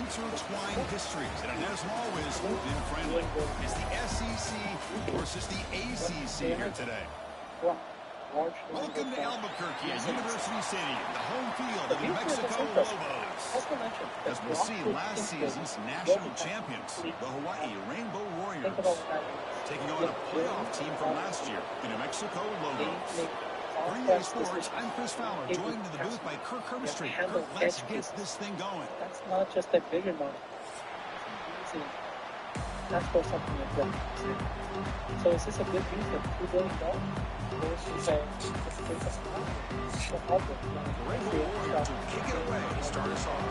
intertwined histories, and it has always been friendly. It's the SEC versus the ACC here today. Welcome to Albuquerque at University Stadium, the home field of the New Mexico Lobos. As we'll see, last season's national champions, the Hawaii Rainbow Warriors, taking on a playoff team from last year, the New Mexico Lobos. Green Sports, I'm Chris Fowler, joined in the booth by Kirk Herbstreit. Kirk, let's get this thing going. That's not just a bigger number. That's for something like that. So is this a good use of $2 billion? Or is this a The Rainbow Warriors will kick it away to start us off.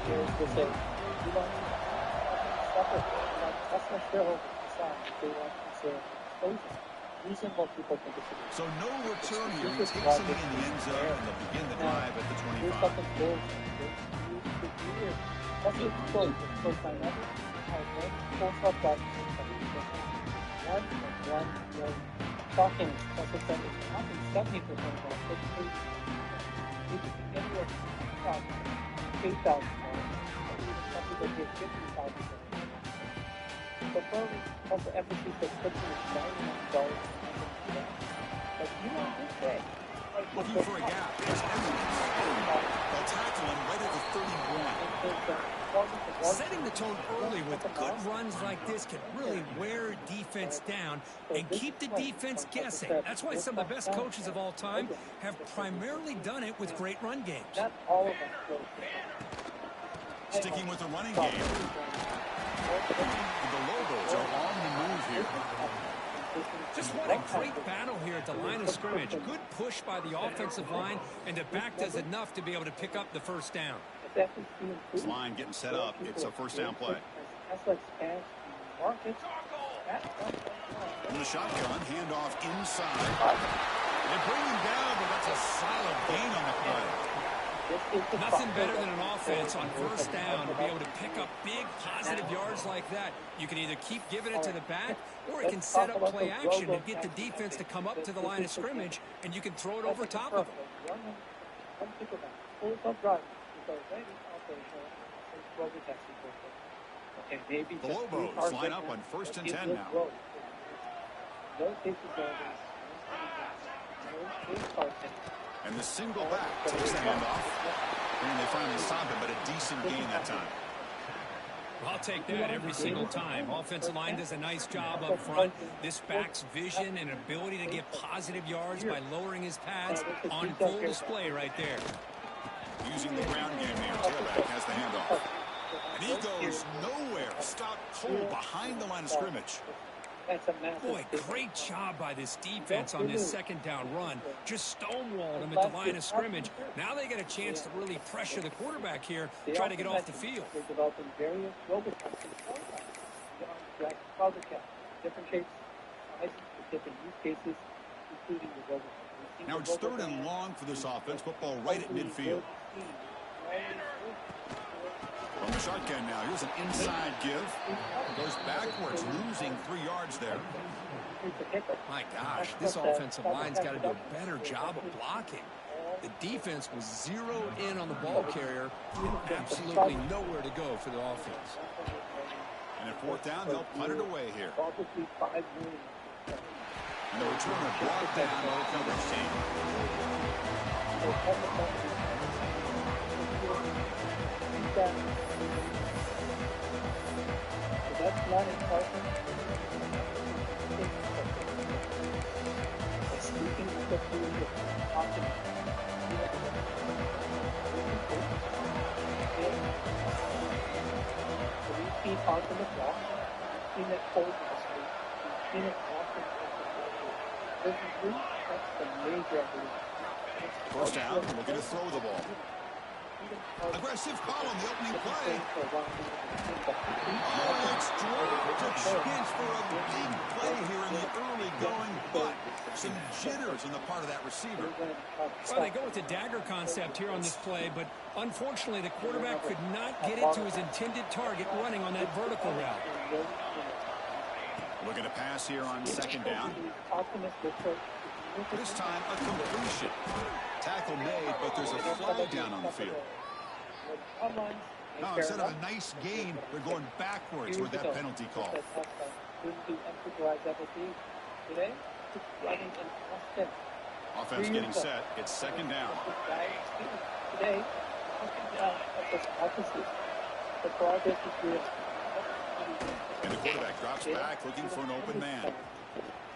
Here's the thing. You want to stop it. That's not shareholder decide if they want to say exposure. Reasonable people can disagree. So no return here. He takes it in the end zone and they'll begin the drive at the 25. Here's something close. That's it. Close. Close by number. Close up by one. Talking. That's a 70%. Talking 70% of anywhere from $8,000. Some people get $50,000. So probably also emphasis that pushing is $99. But you know, this day. Looking for a gap. There's evidence. They'll tackle him right at the 31. Setting the tone early with good runs like this can really wear defense down and keep the defense guessing. That's why some of the best coaches of all time have primarily done it with great run games. Not all of them. Sticking with the running game. The Lobos are on the move here. Just what a great battle here at the line of scrimmage. Good push by the offensive line, and the back does enough to be able to pick up the first down. This line getting set up. It's a first down play. In the shotgun, handoff inside. They bring him down, but that's a solid gain on the play. Nothing better than an offense on first down to be able to pick up big positive yards like that. You can either keep giving it to the back, or it can set up play action and get the defense to come up to the line of scrimmage, and you can throw it over top of them. The Lobos line up on 1st and 10 now. And the single back takes the handoff. And they finally stop it, but a decent gain that time. I'll take that every single time. Offensive line does a nice job up front. This back's vision and ability to get positive yards by lowering his pads on full display right there. Using the ground game here, tailback has the handoff. And he goes nowhere. Stopped cold behind the line of scrimmage. Boy, great job by this defense on this second down run. Just stonewalled him at the line of scrimmage. Now they get a chance to really pressure the quarterback here, try to get off the field. Different shapes, sizes, different use cases, including the robot. Now it's 3rd and long for this offense. Football right at midfield. From the shotgun now, here's an inside give. Goes backwards, losing 3 yards there. My gosh, this offensive line's got to do a better job of blocking. The defense was zeroed in on the ball carrier and absolutely nowhere to go for the offense. And at 4th down, they'll punt it away here. And the returner brought down by the coverage team. That's not important. Speaking of the field, feet out on the block, in that cold in it often. That's the major evolution. 1st down, looking to throw the ball. Aggressive call on the opening play. Oh, it's dropped a chance for a big play here in the early going, but some jitters on the part of that receiver. Well, they go with the dagger concept here on this play, but unfortunately the quarterback could not get it to his intended target running on that vertical route. Looking to pass here on 2nd down. This time a completion. Tackle made, but there's a flag down on the field. Now, instead of a nice gain, they're going backwards with that penalty call. Offense getting set. It's second down. And the quarterback drops back looking for an open man.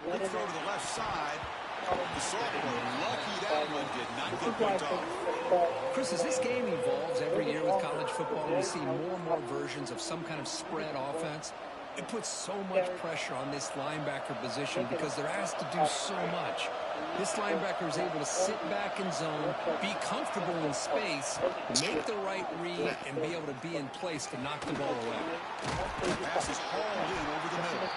Good throw to the left side. The sophomore, lucky that one did not get picked off. Chris, as this game evolves every year with college football, we see more and more versions of some kind of spread offense. It puts so much pressure on this linebacker position because they're asked to do so much. This linebacker is able to sit back in zone, be comfortable in space, make the right read, and be able to be in place to knock the ball away. Pass is hauled in over the middle.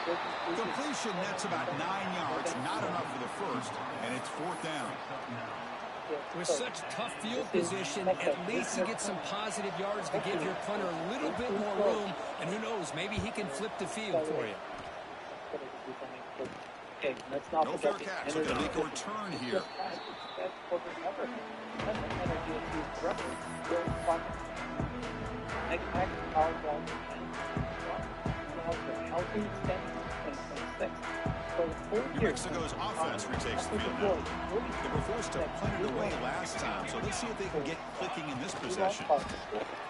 Completion nets about 9 yards, not enough for the first, and it's fourth down. With such tough field position, at least you get some positive yards to give your punter a little bit more room, and who knows, maybe he can flip the field for you. No fair catch. They're going to make a return here. New Mexico's offense retakes the field now. They were forced to punt it away last time, so let's see if they can get clicking in this possession.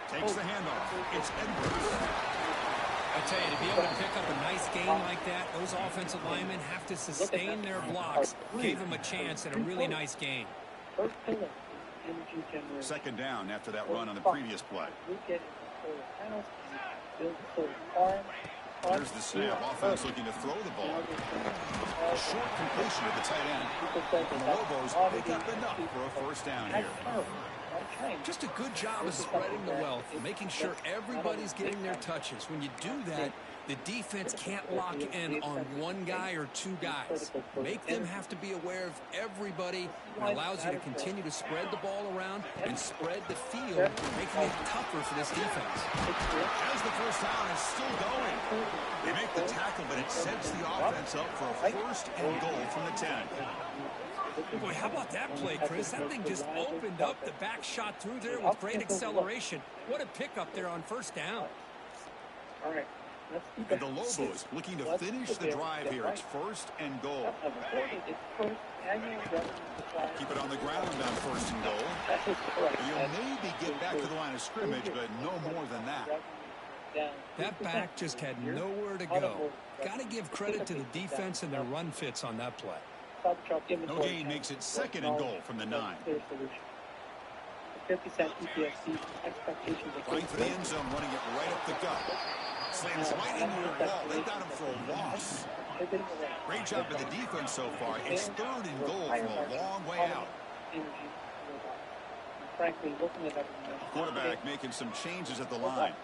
Takes the handoff. It's Edwards. I tell you, to be able to pick up a nice gain like that, those offensive linemen have to sustain their blocks. Gave them a chance and a really nice gain. Second down after that run on the previous play. There's the snap. Offense looking to throw the ball. A short completion to the tight end. And the Lobos pick up enough for a first down here. Just a good job of spreading the wealth, making sure everybody's getting their touches. When you do that, the defense can't lock in on one guy or two guys. Make them have to be aware of everybody. It allows you to continue to spread the ball around and spread the field, making it tougher for this defense. As the first down is still going. They make the tackle, but it sets the offense up for a first and goal from the 10. Boy, how about that play, Chris? That thing just opened up. The back shot through there with great acceleration. What a pickup there on first down. All right. And the Lobos looking to finish the drive here. It's first and goal. Keep it on the ground on first and goal. You'll maybe get back to the line of scrimmage, but no more than that. That back just had nowhere to go. Got to give credit to the defense and their run fits on that play. No gain makes it second and goal from the 9. 50-cent EPSC expectations. Going for the end zone, running it right up the gut. Slams right into a wall. They got him for a loss. Great job by the defense so far. It's third and goal from a long way out. Quarterback making some changes at the line.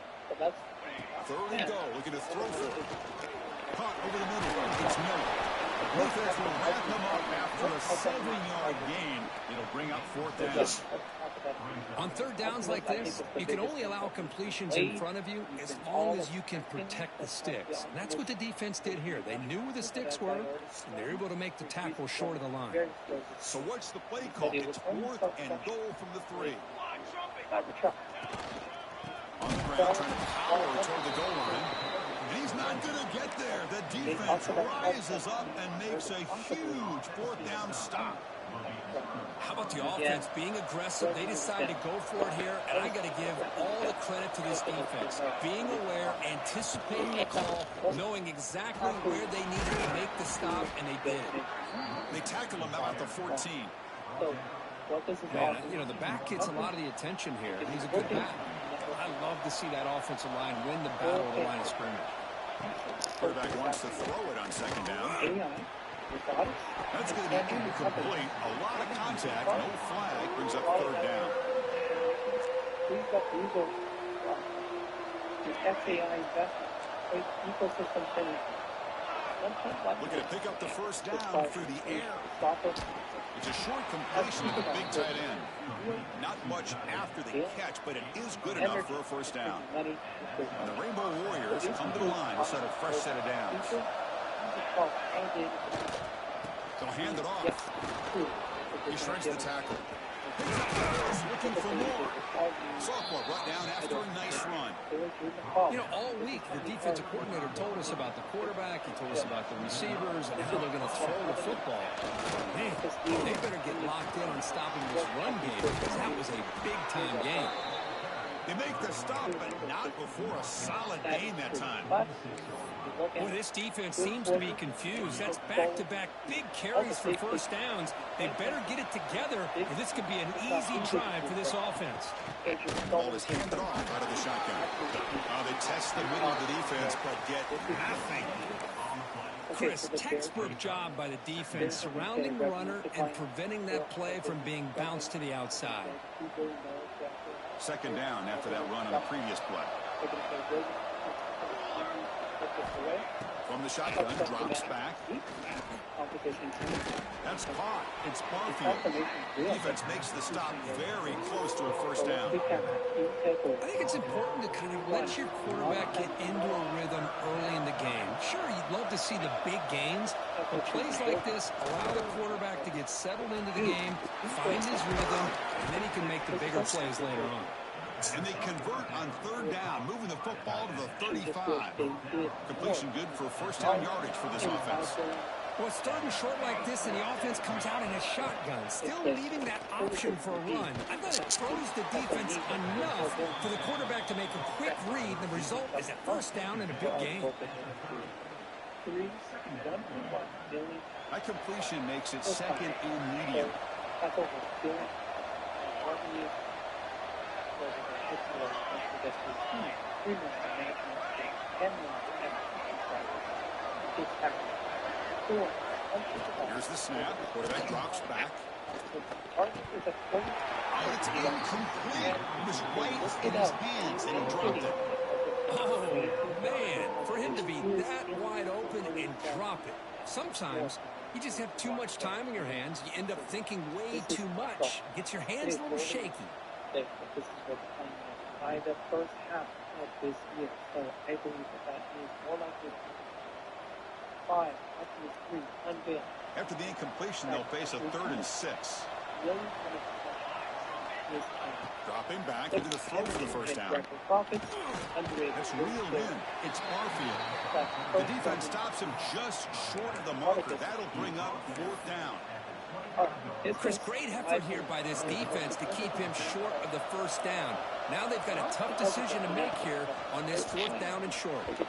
Third and goal, looking to throw for it. Caught over the middle. It's Miller. Defense will wrap him up after a 7-yard gain. It'll bring up fourth down. On third downs like this, you can only allow completions in front of you as long as you can protect the sticks. And that's what the defense did here. They knew where the sticks were, and they were able to make the tackle short of the line. So what's the play call? It's fourth and goal from the 3. On the ground, trying to power toward the goal line. And he's not going to get there. The defense rises up and makes a huge fourth down stop. How about the offense being aggressive? They decided to go for it here, and I got to give all the credit to this defense. Being aware, anticipating the call, knowing exactly where they needed to make the stop, and they did. They tackle him out at the 14. Man, you know, the back gets a lot of the attention here. He's a good back. I love to see that offensive line win the battle of the line of scrimmage. Quarterback wants to throw it on second down. That's going to be incomplete. A lot of contact, no flag, brings up third down. Looking to pick up the first down through the air. It's a short completion to the big tight end. Not much after the catch, but it is good enough for a first down. And the Rainbow Warriors come to the line to set a fresh set of downs. They'll hand it off. He shreds the tackle. Looking for more. Sophomore brought down after a nice run. You know, all week the defensive coordinator told us about the quarterback. He told us about the receivers and how they're going to throw the football. Man, they better get locked in on stopping this run game because that was a big-time game. They make the stop, but not before a solid gain that time. Boy, this defense seems to be confused. That's back-to-back big carries for first downs. They better get it together, or this could be an easy drive for this offense. Ball is handed off out of the shotgun. They test the middle of the defense, but get nothing. Chris, textbook job by the defense, surrounding the runner and preventing that play from being bounced to the outside. Second down after that run on the previous play. From the shotgun, drops back. That's caught. It's Barfield. Defense makes the stop very close to a first down. I think it's important to kind of let your quarterback get into a rhythm early in the game. Sure, you'd love to see the big gains, but plays like this allow the quarterback to get settled into the game, find his rhythm, and then he can make the bigger plays later on. And they convert on third down, moving the football to the 35. Completion good for first down yardage for this offense. Well, it's third and short like this, and the offense comes out in a shotgun, still leaving that option for a run. I thought it throws the defense enough for the quarterback to make a quick read. The result is a first down and a big gain. That completion makes it second and medium. Here's the snap. Quarterback drops back. It's incomplete. It was right in his hands, and he dropped it. Oh, man. For him to be that wide open and drop it. Sometimes you just have too much time in your hands. You end up thinking way too much. Gets your hands a little shaky. This is what by the first half of this year, so I believe that is more likely 5, actually 3, unveiled. After the incompletion, they'll face a 3rd and 6. Dropping back into the throw for the first down. That's reeled in. It's Barfield. The defense stops him just short of the marker. That'll bring up 4th down. Chris, great effort here by this defense to keep him short of the first down. Now they've got a tough decision to make here on this 4th down and short. But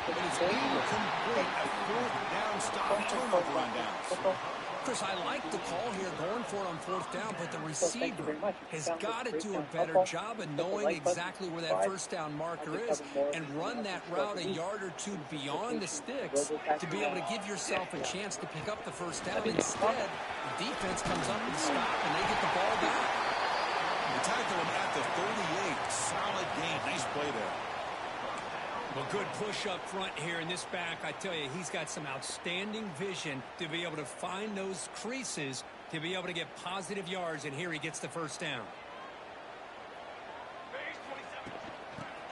it's incomplete. A 4th down stop. Turnover on downs. Chris, I like the call here, going for it on 4th down, but the receiver has got to do a better job of knowing exactly where that first down marker is and run that route a yard or two beyond the sticks to be able to give yourself a chance to pick up the first down. Instead, the defense comes up with a stop, and they get the ball back. They tackle him at the 38. Solid gain. Nice play there. Well, good push up front here in this back. I tell you, he's got some outstanding vision to be able to find those creases to be able to get positive yards, and here he gets the first down.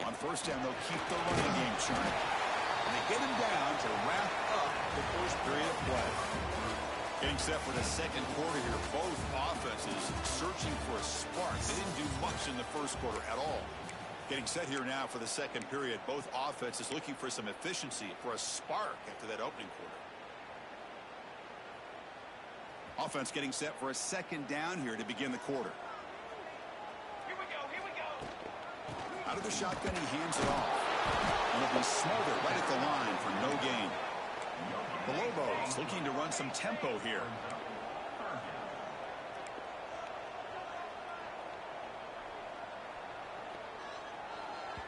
On first down, they'll keep the running game churning. And they get him down to wrap up the first period of play. Getting set for the second quarter here. Both offenses searching for a spark. They didn't do much in the first quarter at all. Getting set here now for the second period. Both offenses looking for some efficiency, for a spark after that opening quarter. Offense getting set for a second down here to begin the quarter. Here we go. Out of the shotgun, he hands it off. And it'll be smothered right at the line for no gain. The Lobos looking to run some tempo here.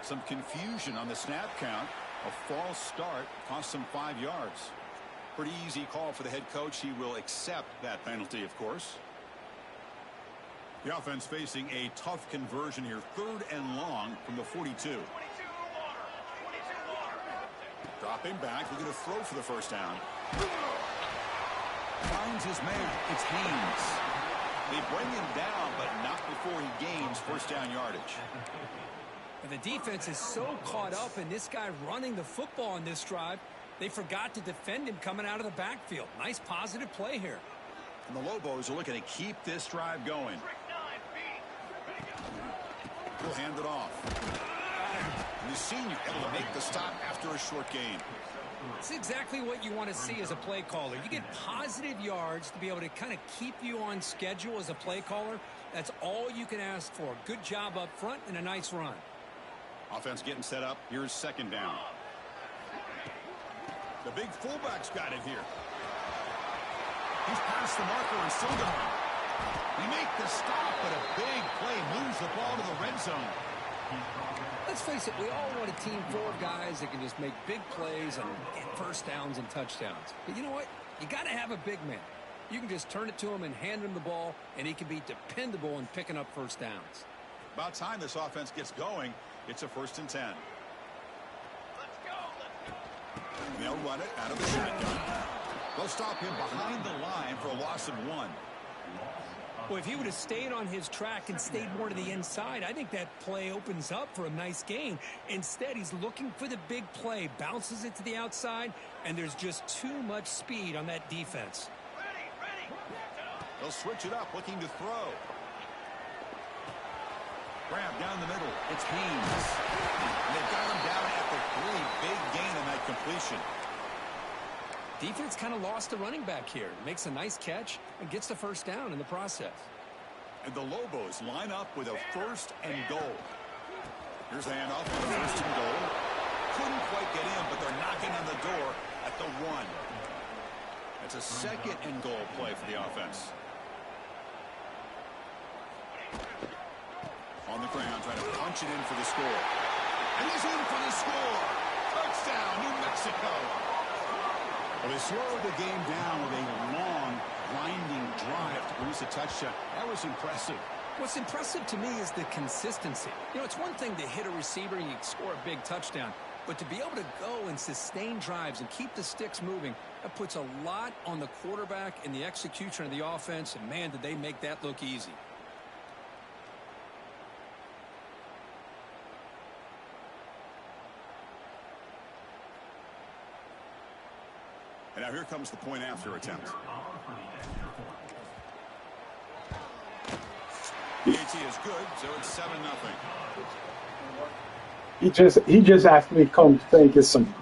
Some confusion on the snap count. A false start cost them 5 yards. Pretty easy call for the head coach. He will accept that penalty, of course. The offense facing a tough conversion here. 3rd and long from the 42. Dropping back. Looking to throw for the first down. Finds his man. It's Haynes. They bring him down, but not before he gains first down yardage. And the defense is so caught up in this guy running the football in this drive, they forgot to defend him coming out of the backfield. Nice positive play here. And the Lobos are looking to keep this drive going. He'll hand it off. And the senior able to make the stop after a short gain. It's exactly what you want to see as a play caller. You get positive yards to be able to kind of keep you on schedule as a play caller. That's all you can ask for. Good job up front and a nice run. Offense getting set up. Here's second down. The big fullback's got it here. He's past the marker and still going. He make the stop, but a big play moves the ball to the red zone. Let's face it, we all want a team full of guys that can just make big plays and get first downs and touchdowns. But you know what? You got to have a big man. You can just turn it to him and hand him the ball, and he can be dependable in picking up first downs. About time this offense gets going. It's a 1st and 10. Let's go, let's go. They'll run it out of the shotgun. They'll stop him behind the line for a loss of 1. Well, if he would have stayed on his track and stayed more to the inside, I think that play opens up for a nice gain. Instead, he's looking for the big play, bounces it to the outside, and there's just too much speed on that defense. Ready. They'll switch it up, looking to throw. Grab down the middle. It's Haynes. And they've got him down at the 3. Big gain on that completion. Defense kind of lost the running back here. Makes a nice catch and gets the first down in the process. And the Lobos line up with a 1st and goal. Here's the handoff on the 1st and goal. Couldn't quite get in, but they're knocking on the door at the 1. That's a 2nd and goal play for the offense. On the ground, trying to punch it in for the score. And he's in for the score. Touchdown, New Mexico. Well, they slowed the game down with a long, grinding drive to produce a touchdown. That was impressive. What's impressive to me is the consistency. You know, it's one thing to hit a receiver and you score a big touchdown, but to be able to go and sustain drives and keep the sticks moving, that puts a lot on the quarterback and the execution of the offense, and man, did they make that look easy. And now here comes the point after attempt. The AT is good, so it's 7-0. He just asked me to come play against some.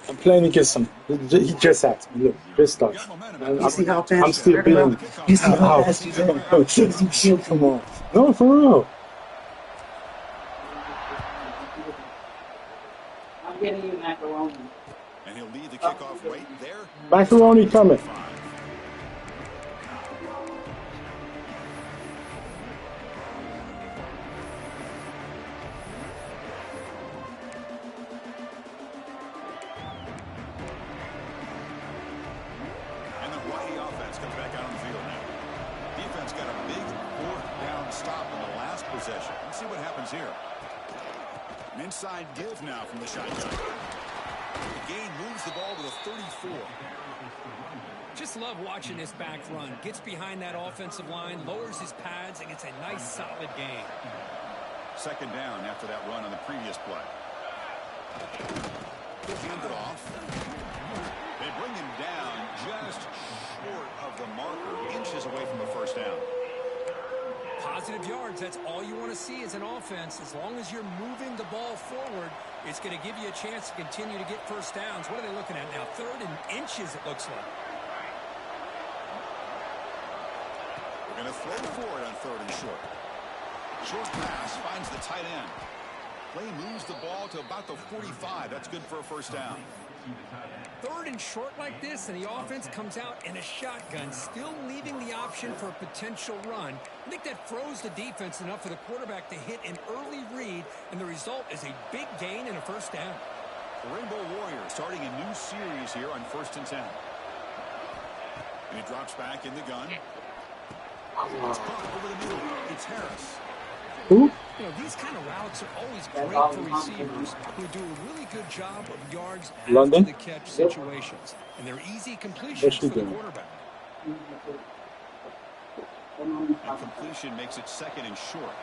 I'm playing against some. He just asked me, look, just start. You see how fast I'm still being. You see how fast he's going. Come on. No, for real. I'm getting you macaroni. And he'll lead the kickoff right there. Macaroni coming. And the Hawaii offense comes back out on the field now. Defense got a big 4th down stop in the last possession. Let's see what happens here. An inside give now from the shotgun. The gain moves the ball to the 34. Just love watching this back run. Gets behind that offensive line, lowers his pads, and gets a nice solid gain. 2nd down after that run on the previous play. He'll hand it off. They bring him down just short of the marker, inches away from a 1st down. Positive yards, that's all you want to see as an offense. As long as you're moving the ball forward, it's going to give you a chance to continue to get first downs. What are they looking at now? 3rd and inches, it looks like. We're going to throw for it on 3rd and short. Short pass finds the tight end. Play moves the ball to about the 45. That's good for a 1st down. 3rd and short like this, and the offense comes out in a shotgun, still leaving the option for a potential run. I think that throws the defense enough for the quarterback to hit an early read, and the result is a big gain and a 1st down. The Rainbow Warriors starting a new series here on 1st and 10. And he drops back in the gun. It's caught over the middle. It's Harris. Who? You know, these kind of routes are always great for receivers who do a really good job of yards after London? the catch situations. And they're easy completions for the quarterback. And completion makes it 2nd and short.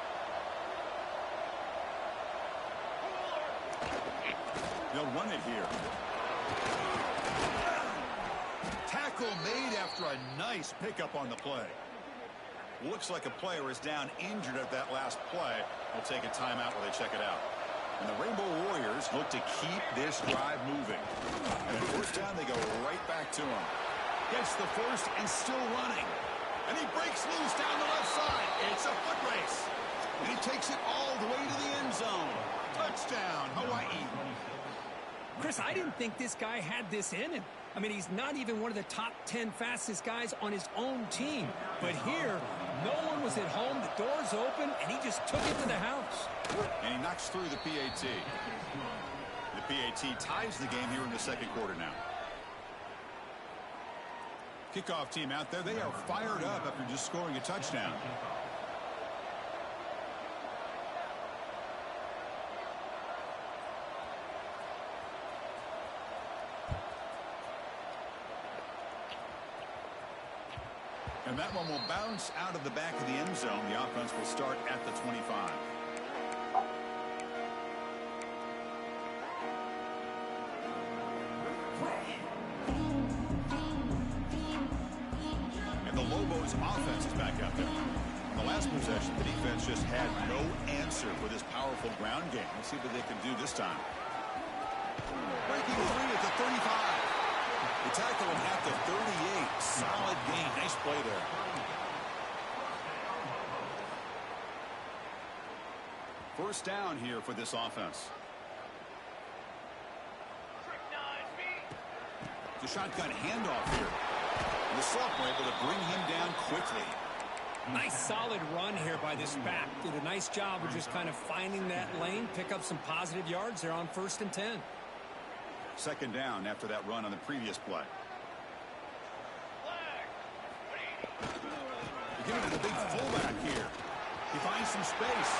They'll run it here. Tackle made after a nice pickup on the play. Looks like a player is down injured at that last play. We'll take a timeout while they check it out. And the Rainbow Warriors look to keep this drive moving. And at first down, they go right back to him. Gets the first and still running. And he breaks loose down the left side. It's a foot race. And he takes it all the way to the end zone. Touchdown, Hawaii. Chris, I didn't think this guy had this in him. I mean, he's not even one of the top 10 fastest guys on his own team. But here, no one was at home. The door's open, and he just took it to the house. And he knocks through the PAT. The PAT ties the game here in the second quarter now. Kickoff team out there. They are fired up after just scoring a touchdown. And that one will bounce out of the back of the end zone. The offense will start at the 25. And the Lobos offense is back out there. In the last possession, the defense just had no answer for this powerful ground game. Let's see what they can do this time. Breaking free at the 35. The tackle him at the 38. Solid gain. Nice play there. First down here for this offense. The shotgun handoff here. And the sophomore able to bring him down quickly. Nice solid run here by this back. Did a nice job of just kind of finding that lane, pick up some positive yards there on 1st and 10. Second down after that run on the previous play. They give it to the big fullback here. He finds some space.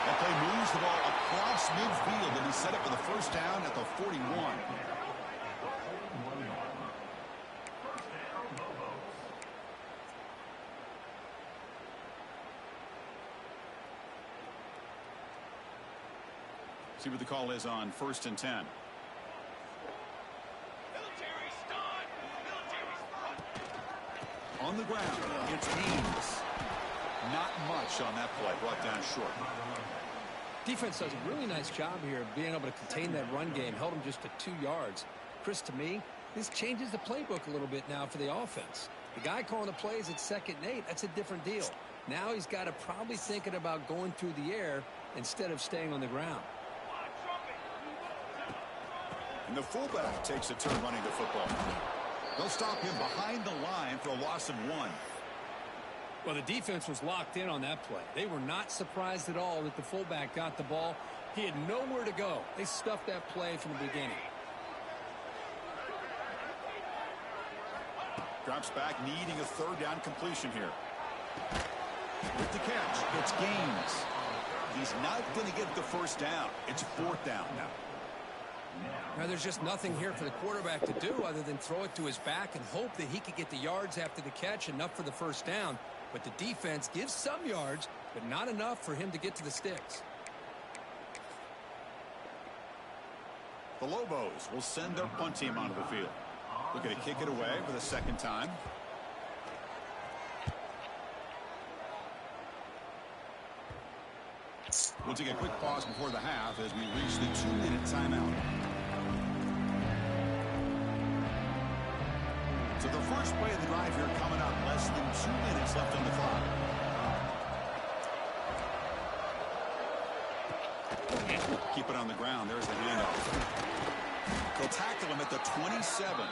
That play moves the ball across midfield, and he's set up for the first down at the 41. See what the call is on 1st and 10. On the ground, it's Haynes. Not much on that play, brought down short. Defense does a really nice job here of being able to contain that run game. Held him just to 2 yards. Chris, to me, this changes the playbook a little bit now for the offense. The guy calling the plays at 2nd and 8, that's a different deal. Now he's got to probably thinking about going through the air instead of staying on the ground. And the fullback takes a turn running the football. They'll stop him behind the line for a loss of 1. Well, the defense was locked in on that play. They were not surprised at all that the fullback got the ball. He had nowhere to go. They stuffed that play from the beginning. Drops back, needing a 3rd down completion here. With the catch, it's Gaines. He's not going to get the first down. It's 4th down now. Now, there's just nothing here for the quarterback to do other than throw it to his back and hope that he could get the yards after the catch, enough for the first down. But the defense gives some yards, but not enough for him to get to the sticks. The Lobos will send their punt team onto the field. Looking to kick it away for the 2nd time. We'll take a quick pause before the half as we reach the 2-minute timeout. So the first play of the drive here coming up, less than 2 minutes left on the clock. Keep it on the ground. There's the handoff. They'll tackle him at the 27.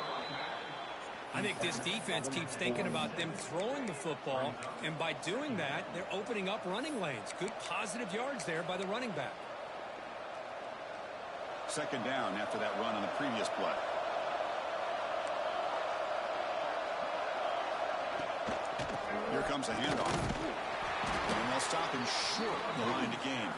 I think this defense keeps thinking about them throwing the football, and by doing that, they're opening up running lanes. Good positive yards there by the running back. 2nd down after that run on the previous play. Here comes a handoff. And they'll stop him short of the line to gain.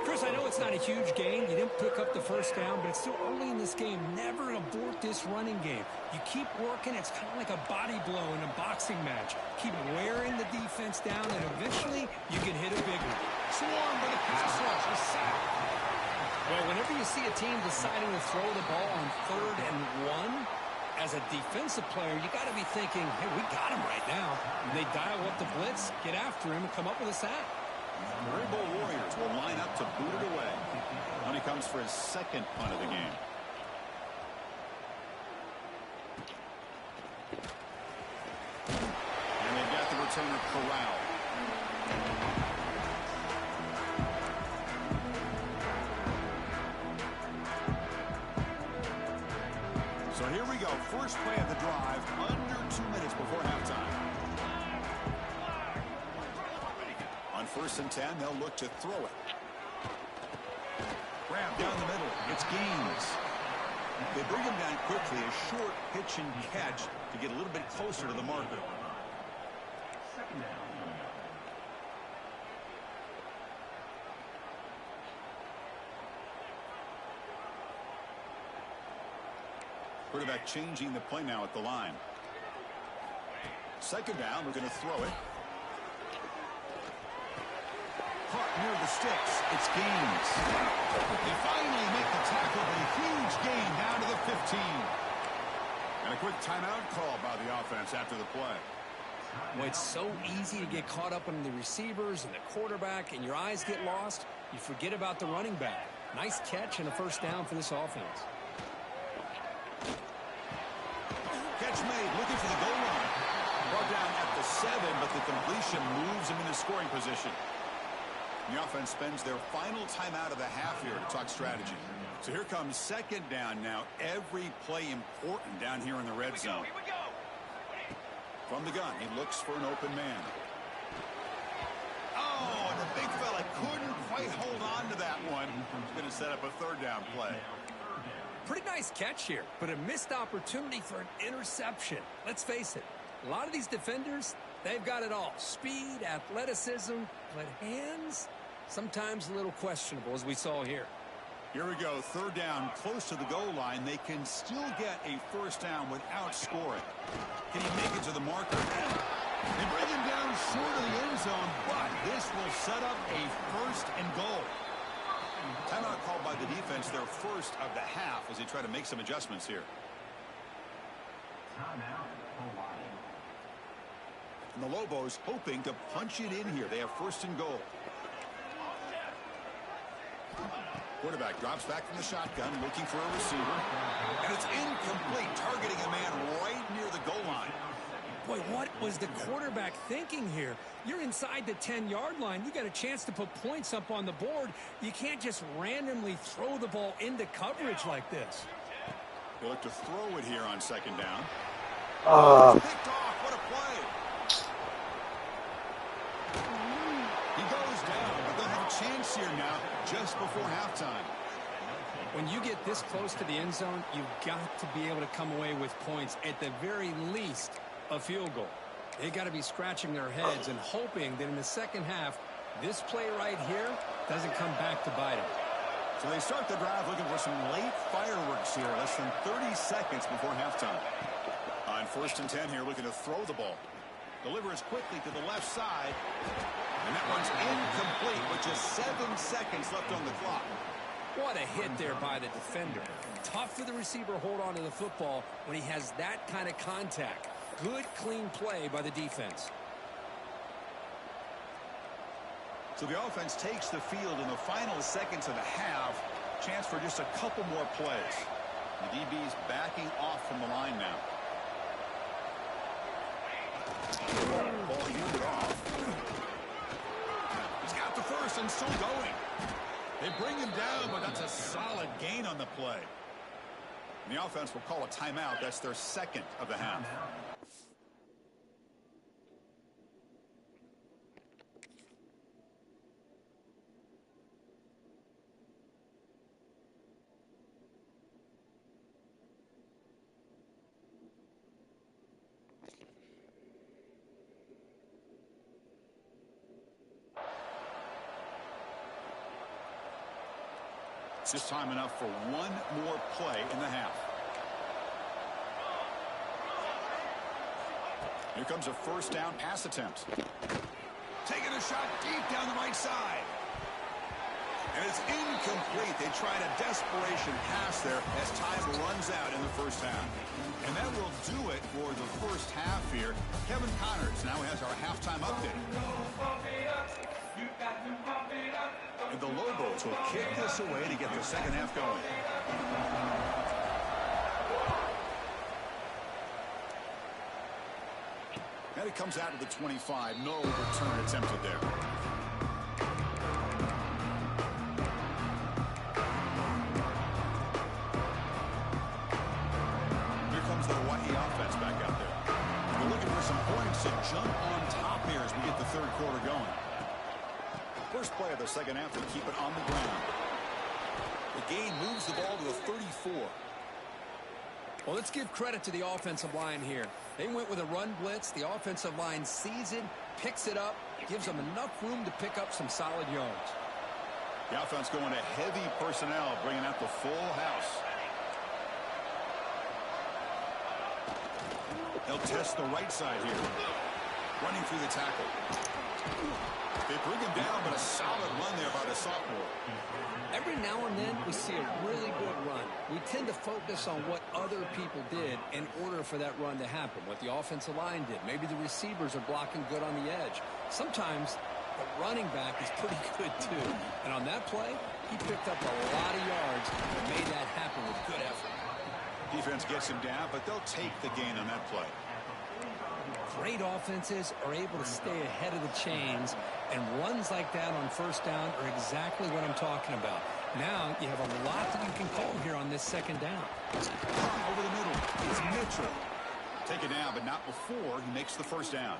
Chris, I know it's not a huge gain. You didn't pick up the first down, but it's still early in this game. Never abort this running game. You keep working. It's kind of like a body blow in a boxing match. Keep wearing the defense down, and eventually you can hit a big one. Swarmed by the pass rush. A sack. Well, whenever you see a team deciding to throw the ball on 3rd and 1, as a defensive player, you got to be thinking, hey, we got him right now. And they dial up the blitz, get after him, and come up with a sack. The Rainbow Warriors will line up to boot it away when he comes for his second punt of the game. And they've got the returner corralled. So here we go. First play of the drive, under 2 minutes before halftime. On 1st and 10, they'll look to throw it. Grab down the middle. It's Gaines. They bring him down quickly. A short pitch and catch to get a little bit closer to the marker. Quarterback changing the play now at the line. Second down, we're going to throw it. Caught near the sticks. It's Gaines. They finally make the tackle, but a huge gain down to the 15. And a quick timeout call by the offense after the play. Well, it's so easy to get caught up in the receivers and the quarterback, and your eyes get lost. You forget about the running back. Nice catch and a first down for this offense. Catch made, looking for the goal line. Brought down at the 7, but the completion moves him into scoring position. The offense spends their final timeout of the half here to talk strategy. So here comes second down now. Every play important down here in the red zone. Here we go. From the gun, he looks for an open man. Oh, and the big fella couldn't quite hold on to that one. He's going to set up a third down play. Pretty nice catch here, but a missed opportunity for an interception. Let's face it, a lot of these defenders, they've got it all. Speed, athleticism, but hands, sometimes a little questionable, as we saw here. Here we go, third down, close to the goal line. They can still get a first down without scoring. Can he make it to the marker? They bring him down short of the end zone, but this will set up a first and goal. Timeout called by the defense, their first of the half, as they try to make some adjustments here. And the Lobos hoping to punch it in here. They have first and goal. Quarterback drops back from the shotgun, looking for a receiver. And it's incomplete, targeting a man right near the goal line. Boy, what was the quarterback thinking here? You're inside the 10-yard line. You got a chance to put points up on the board. You can't just randomly throw the ball into coverage like this. They look to throw it here on second down. Ah. Picked off. What a play. He goes down, but they'll have a chance here now just before halftime. When you get this close to the end zone, you've got to be able to come away with points, at the very least a field goal. They got to be scratching their heads and hoping that in the second half, this play right here doesn't come back to bite them. So they start the drive looking for some late fireworks here, less than 30 seconds before halftime. On 1st and 10 here, looking to throw the ball. Delivers quickly to the left side. And that one's incomplete with just 7 seconds left on the clock. What a hit there by the defender. Tough for the receiver to hold on to the football when he has that kind of contact. Good, clean play by the defense. So the offense takes the field in the final seconds of the half. Chance for just a couple more plays. The DB's backing off from the line now. Ball handed off. He's got the first and still going. They bring him down, but that's a solid gain on the play. And the offense will call a timeout. That's their second of the half. Just time enough for one more play in the half. Here comes a first down pass attempt. Taking a shot deep down the right side. And it's incomplete. They They tried a desperation pass there as time runs out in the first half. And that will do it for the first half here. Kevin Connors now has our halftime update. And the Lobos will kick this away to get the second half going. And it comes out to the 25. No return attempted there. The Hawaii offense back out there. We're looking for some points to jump on top here as we get the third quarter going. First play of the second half to keep it on the ground. The gain moves the ball to a 34. Well, let's give credit to the offensive line here. They went with a run blitz. The offensive line sees it, picks it up, gives them enough room to pick up some solid yards. The offense going to heavy personnel, bringing out the full house. They'll test the right side here. Running through the tackle. They bring him down, but a solid run there by the sophomore. Every now and then we see a really good run. We tend to focus on what other people did in order for that run to happen. What the offensive line did. Maybe the receivers are blocking good on the edge. Sometimes the running back is pretty good too. And on that play, he picked up a lot of yards and made that happen with good effort. Defense gets him down, but they'll take the gain on that play. Great offenses are able to stay ahead of the chains, and runs like that on first down are exactly what I'm talking about. Now you have a lot that you can call here on this second down. Over the middle is Mitchell. Take it down, but not before he makes the first down.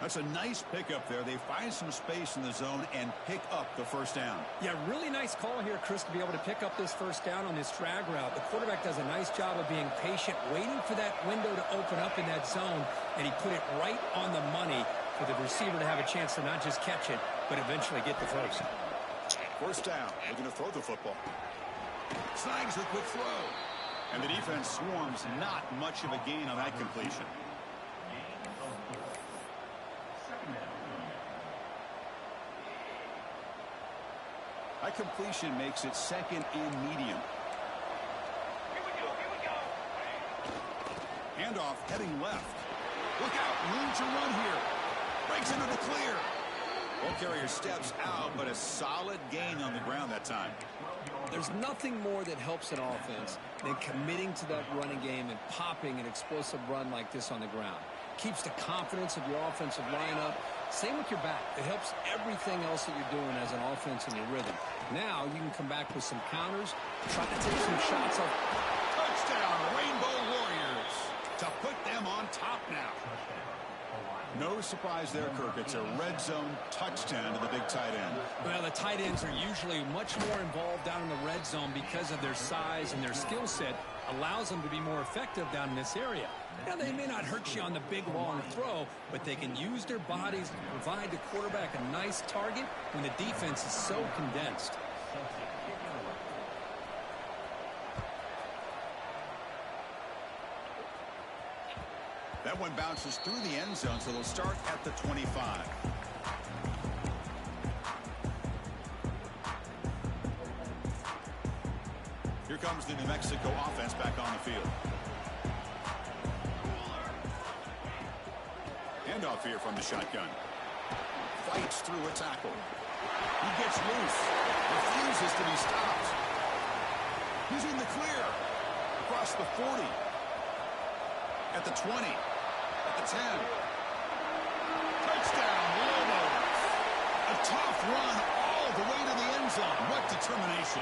That's a nice pickup there. They find some space in the zone and pick up the first down. Yeah, really nice call here, Chris, to be able to pick up this first down on this drag route. The quarterback does a nice job of being patient, waiting for that window to open up in that zone, and he put it right on the money for the receiver to have a chance to not just catch it, but eventually get the first. First down. They're going to throw the football. Snags the quick throw. And the defense swarms not much of a gain on that completion. That completion makes it second and medium. Here we go. Handoff heading left. Look out, room to run here. Breaks into the clear. Ball carrier steps out, but a solid gain on the ground that time. There's nothing more that helps an offense than committing to that running game and popping an explosive run like this on the ground. Keeps the confidence of your offensive lineup. Same with your back. It helps everything else that you're doing as an offense in your rhythm. Now you can come back with some counters, try to take some shots off. Touchdown, Rainbow Warriors, to put them on top now. No surprise there, Kirk. It's a red zone touchdown to the big tight end. Well, the tight ends are usually much more involved down in the red zone because of their size and their skill set allows them to be more effective down in this area. Now, they may not hurt you on the big, long throw, but they can use their bodies to provide the quarterback a nice target when the defense is so condensed. That one bounces through the end zone, so they'll start at the 25. Here comes the New Mexico offense back on the field. Handoff here from the shotgun. Fights through a tackle. He gets loose. Refuses to be stopped. He's in the clear. Across the 40. At the 20. At the 10. Touchdown, Lobos. A tough run all the way to the end zone. What determination.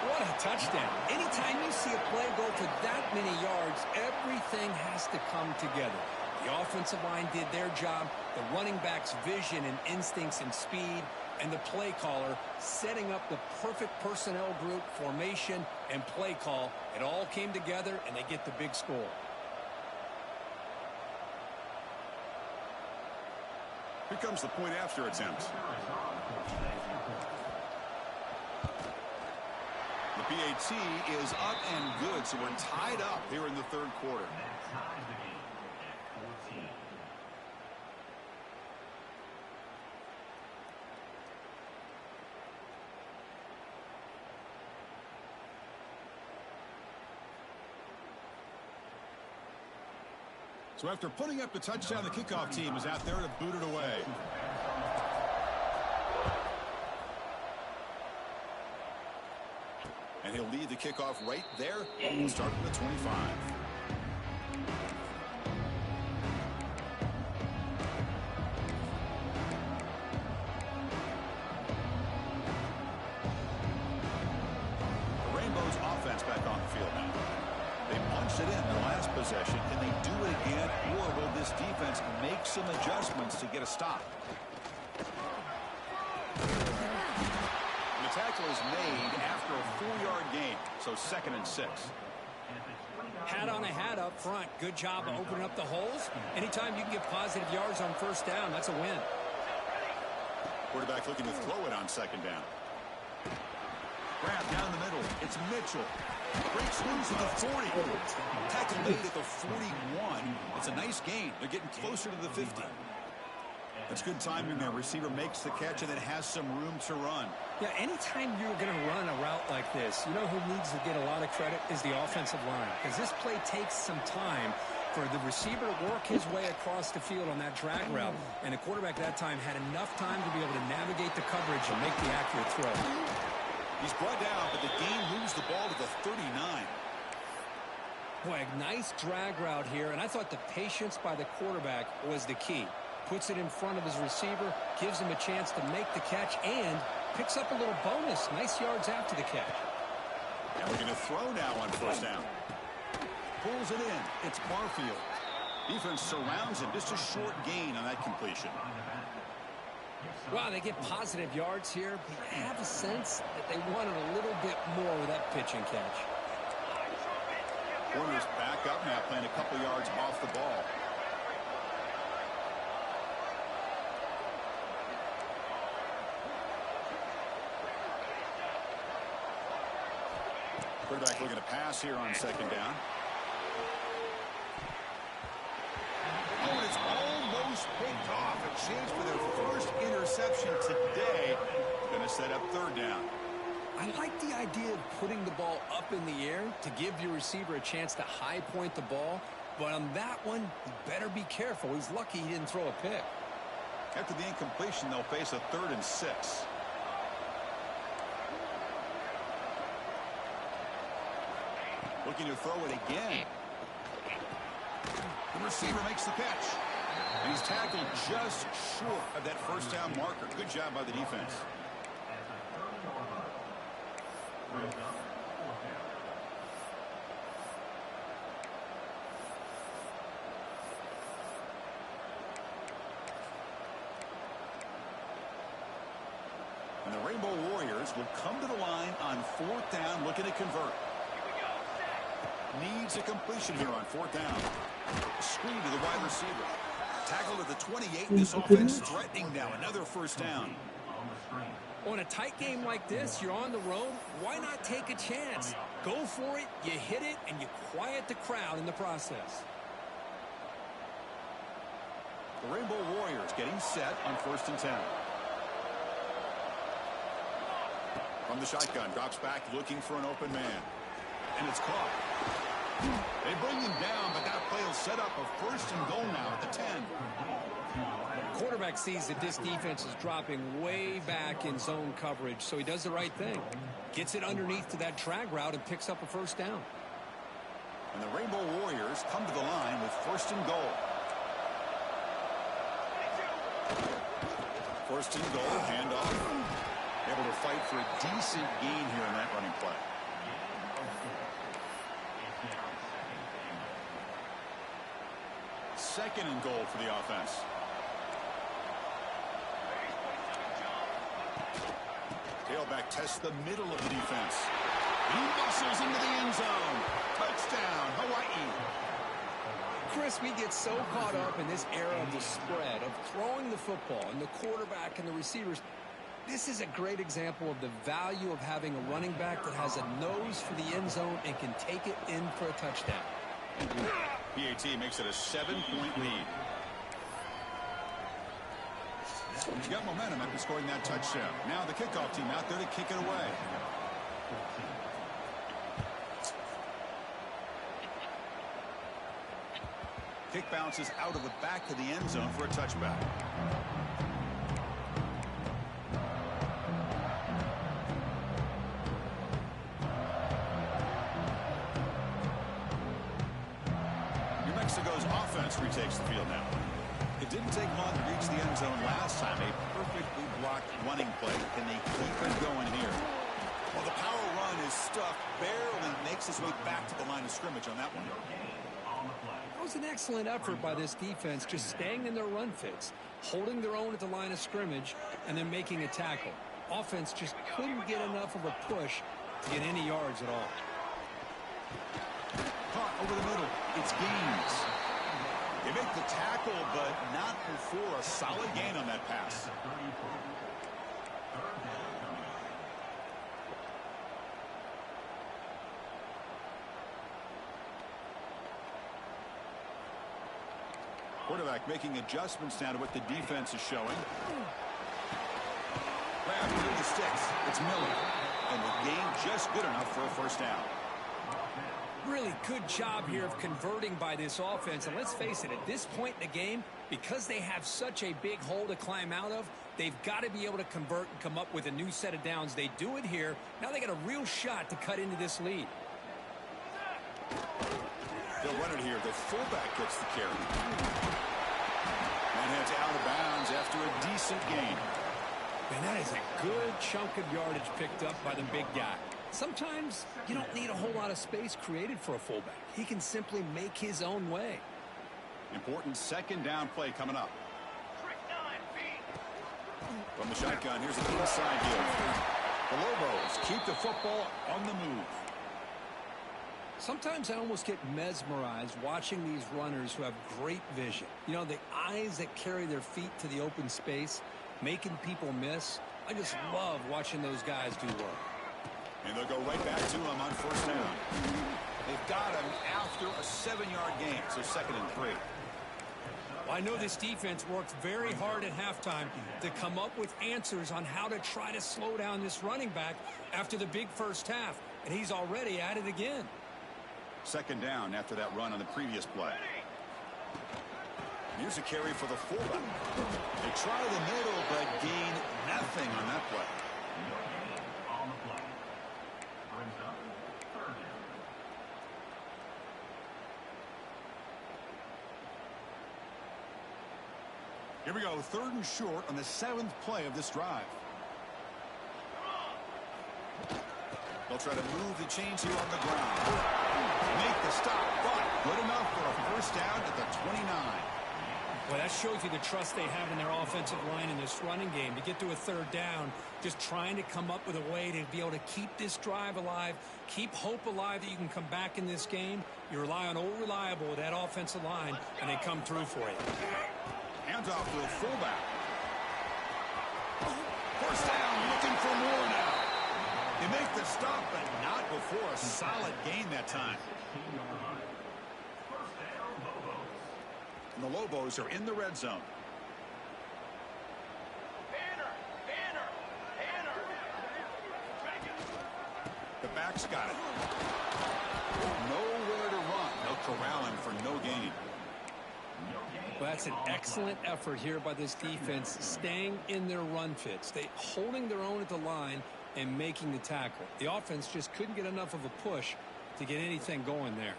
What a touchdown. Anytime you see a play go for that many yards, everything has to come together. The offensive line did their job, the running back's vision and instincts and speed, and the play caller setting up the perfect personnel group, formation, and play call. It all came together, and they get the big score. Here comes the point after attempt. The PAT is up and good, so we're tied up here in the third quarter. So after putting up the touchdown, the kickoff team is out there to boot it away. And he'll lead the kickoff right there. We'll start from the 25. The Rainbows offense back on the field now. They punched it in the last possession. Can they do it again, or will this defense make some adjustments to get a stop? The tackle is made after a 4-yard gain, so 2nd and 6. Hat on a hat up front. Good job of opening up the holes. Anytime you can get positive yards on first down, that's a win. Quarterback looking to throw it on 2nd down. Grab down the middle. It's Mitchell. Breaks loose at the 40. Tackle made at the 41. It's a nice gain. They're getting closer to the 50. That's good timing there. Receiver makes the catch and it has some room to run. Yeah, anytime you're going to run a route like this, you know who needs to get a lot of credit is the offensive line. Because this play takes some time for the receiver to work his way across the field on that drag route. And the quarterback that time had enough time to be able to navigate the coverage and make the accurate throw. He's brought down, but the game moves the ball to the 39. Boy, a nice drag route here. And I thought the patience by the quarterback was the key. Puts it in front of his receiver, gives him a chance to make the catch, and picks up a little bonus. Nice yards after the catch. And we're going to throw now on first down. Pulls it in. It's Barfield. Defense surrounds him. Just a short gain on that completion. Well, they get positive yards here, but I have a sense that they wanted a little bit more with that pitch and catch. Corners back up now, playing a couple yards off the ball. Quarterback looking to pass here on 2nd down. Oh, and it's almost picked off. A chance for their first interception today. Going to set up 3rd down. I like the idea of putting the ball up in the air to give your receiver a chance to high point the ball. But on that one, you better be careful. He's lucky he didn't throw a pick. After the incompletion, they'll face a 3rd and 6. Looking to throw it again. The receiver makes the catch. And he's tackled just short of that first down marker. Good job by the defense. And the Rainbow Warriors will come to the line on 4th down, looking to convert. Needs a completion here on 4th down. Screen to the wide receiver. Tackled at the 28. This offense threatening now. Another first down. On a tight game like this, you're on the road. Why not take a chance? Go for it, you hit it, and you quiet the crowd in the process. The Rainbow Warriors getting set on 1st and 10. From the shotgun, drops back looking for an open man. And it's caught. They bring him down, but that play will set up a 1st and goal now at the 10. Quarterback sees that this defense is dropping way back in zone coverage, so he does the right thing. Gets it underneath to that drag route and picks up a 1st down. And the Rainbow Warriors come to the line with 1st and goal. 1st and goal, handoff. Able to fight for a decent gain here in that running play. Second and goal for the offense. Tailback tests the middle of the defense. He muscles into the end zone. Touchdown, Hawaii. Chris, we get so caught up in this era of the spread, of throwing the football, and the quarterback and the receivers. This is a great example of the value of having a running back that has a nose for the end zone and can take it in for a touchdown. PAT makes it a 7-point lead. He's got momentum after scoring that touchdown. Now the kickoff team out there to kick it away. Kick bounces out of the back of the end zone for a touchback. New Mexico's offense retakes the field now. It didn't take long to reach the end zone last time. A perfectly blocked running play. Can they keep it going here? Well, the power run is stuffed. Barely makes his way back to the line of scrimmage on that one. That was an excellent effort by this defense, just staying in their run fits, holding their own at the line of scrimmage, and then making a tackle. Offense just couldn't get enough of a push to get any yards at all. Caught over the middle. It's Gaines. They make the tackle, but not before a solid gain on that pass. Quarterback making adjustments now to what the defense is showing. Grab through the sticks. It's Miller. And the gain just good enough for a first down. Really good job here of converting by this offense. And let's face it, at this point in the game, because they have such a big hole to climb out of, they've got to be able to convert and come up with a new set of downs. They do it here. Now they got a real shot to cut into this lead. They'll run it here. The fullback gets the carry. And it's out of bounds after a decent gain. And that is a good chunk of yardage picked up by the big guy. Sometimes you don't need a whole lot of space created for a fullback. He can simply make his own way. Important second down play coming up. From the shotgun, here's an inside give. The Lobos keep the football on the move. Sometimes I almost get mesmerized watching these runners who have great vision. You know, the eyes that carry their feet to the open space, making people miss. I just love watching those guys do work. And they'll go right back to him on first down. They've got him after a 7-yard gain, so 2nd and 3. Well, I know this defense worked very hard at halftime to come up with answers on how to try to slow down this running back after the big first half, and he's already at it again. 2nd down after that run on the previous play. Here's a carry for the fullback. They try the middle, but gain nothing on that play. Here we go, 3rd and short on the 7th play of this drive. They'll try to move the chains here on the ground. Make the stop, but good enough for a first down at the 29. Well, that shows you the trust they have in their offensive line in this running game. To get to a 3rd down, just trying to come up with a way to be able to keep this drive alive, keep hope alive that you can come back in this game. You rely on Old Reliable with that offensive line, and they come through for you. Hands off to a fullback. First down, looking for more now. They make the stop, but not before a solid gain that time. And the Lobos are in the red zone. The back's got it. Nowhere to run. They'll corral him for no gain. Well, that's an excellent effort here by this defense, staying in their run fits. They holding their own at the line and making the tackle. The offense just couldn't get enough of a push to get anything going there.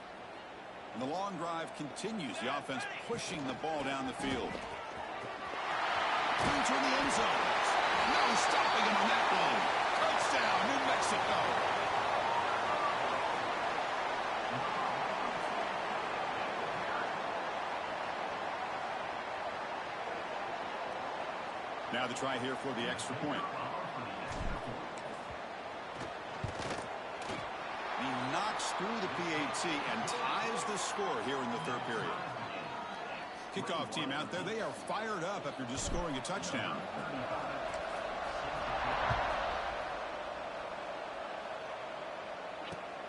And the long drive continues. The offense pushing the ball down the field. Entering the end zone. No stopping him on that one. Touchdown, New Mexico. Now the try here for the extra point. He knocks through the PAT and ties the score here in the 3rd period. Kickoff team out there, they are fired up after just scoring a touchdown.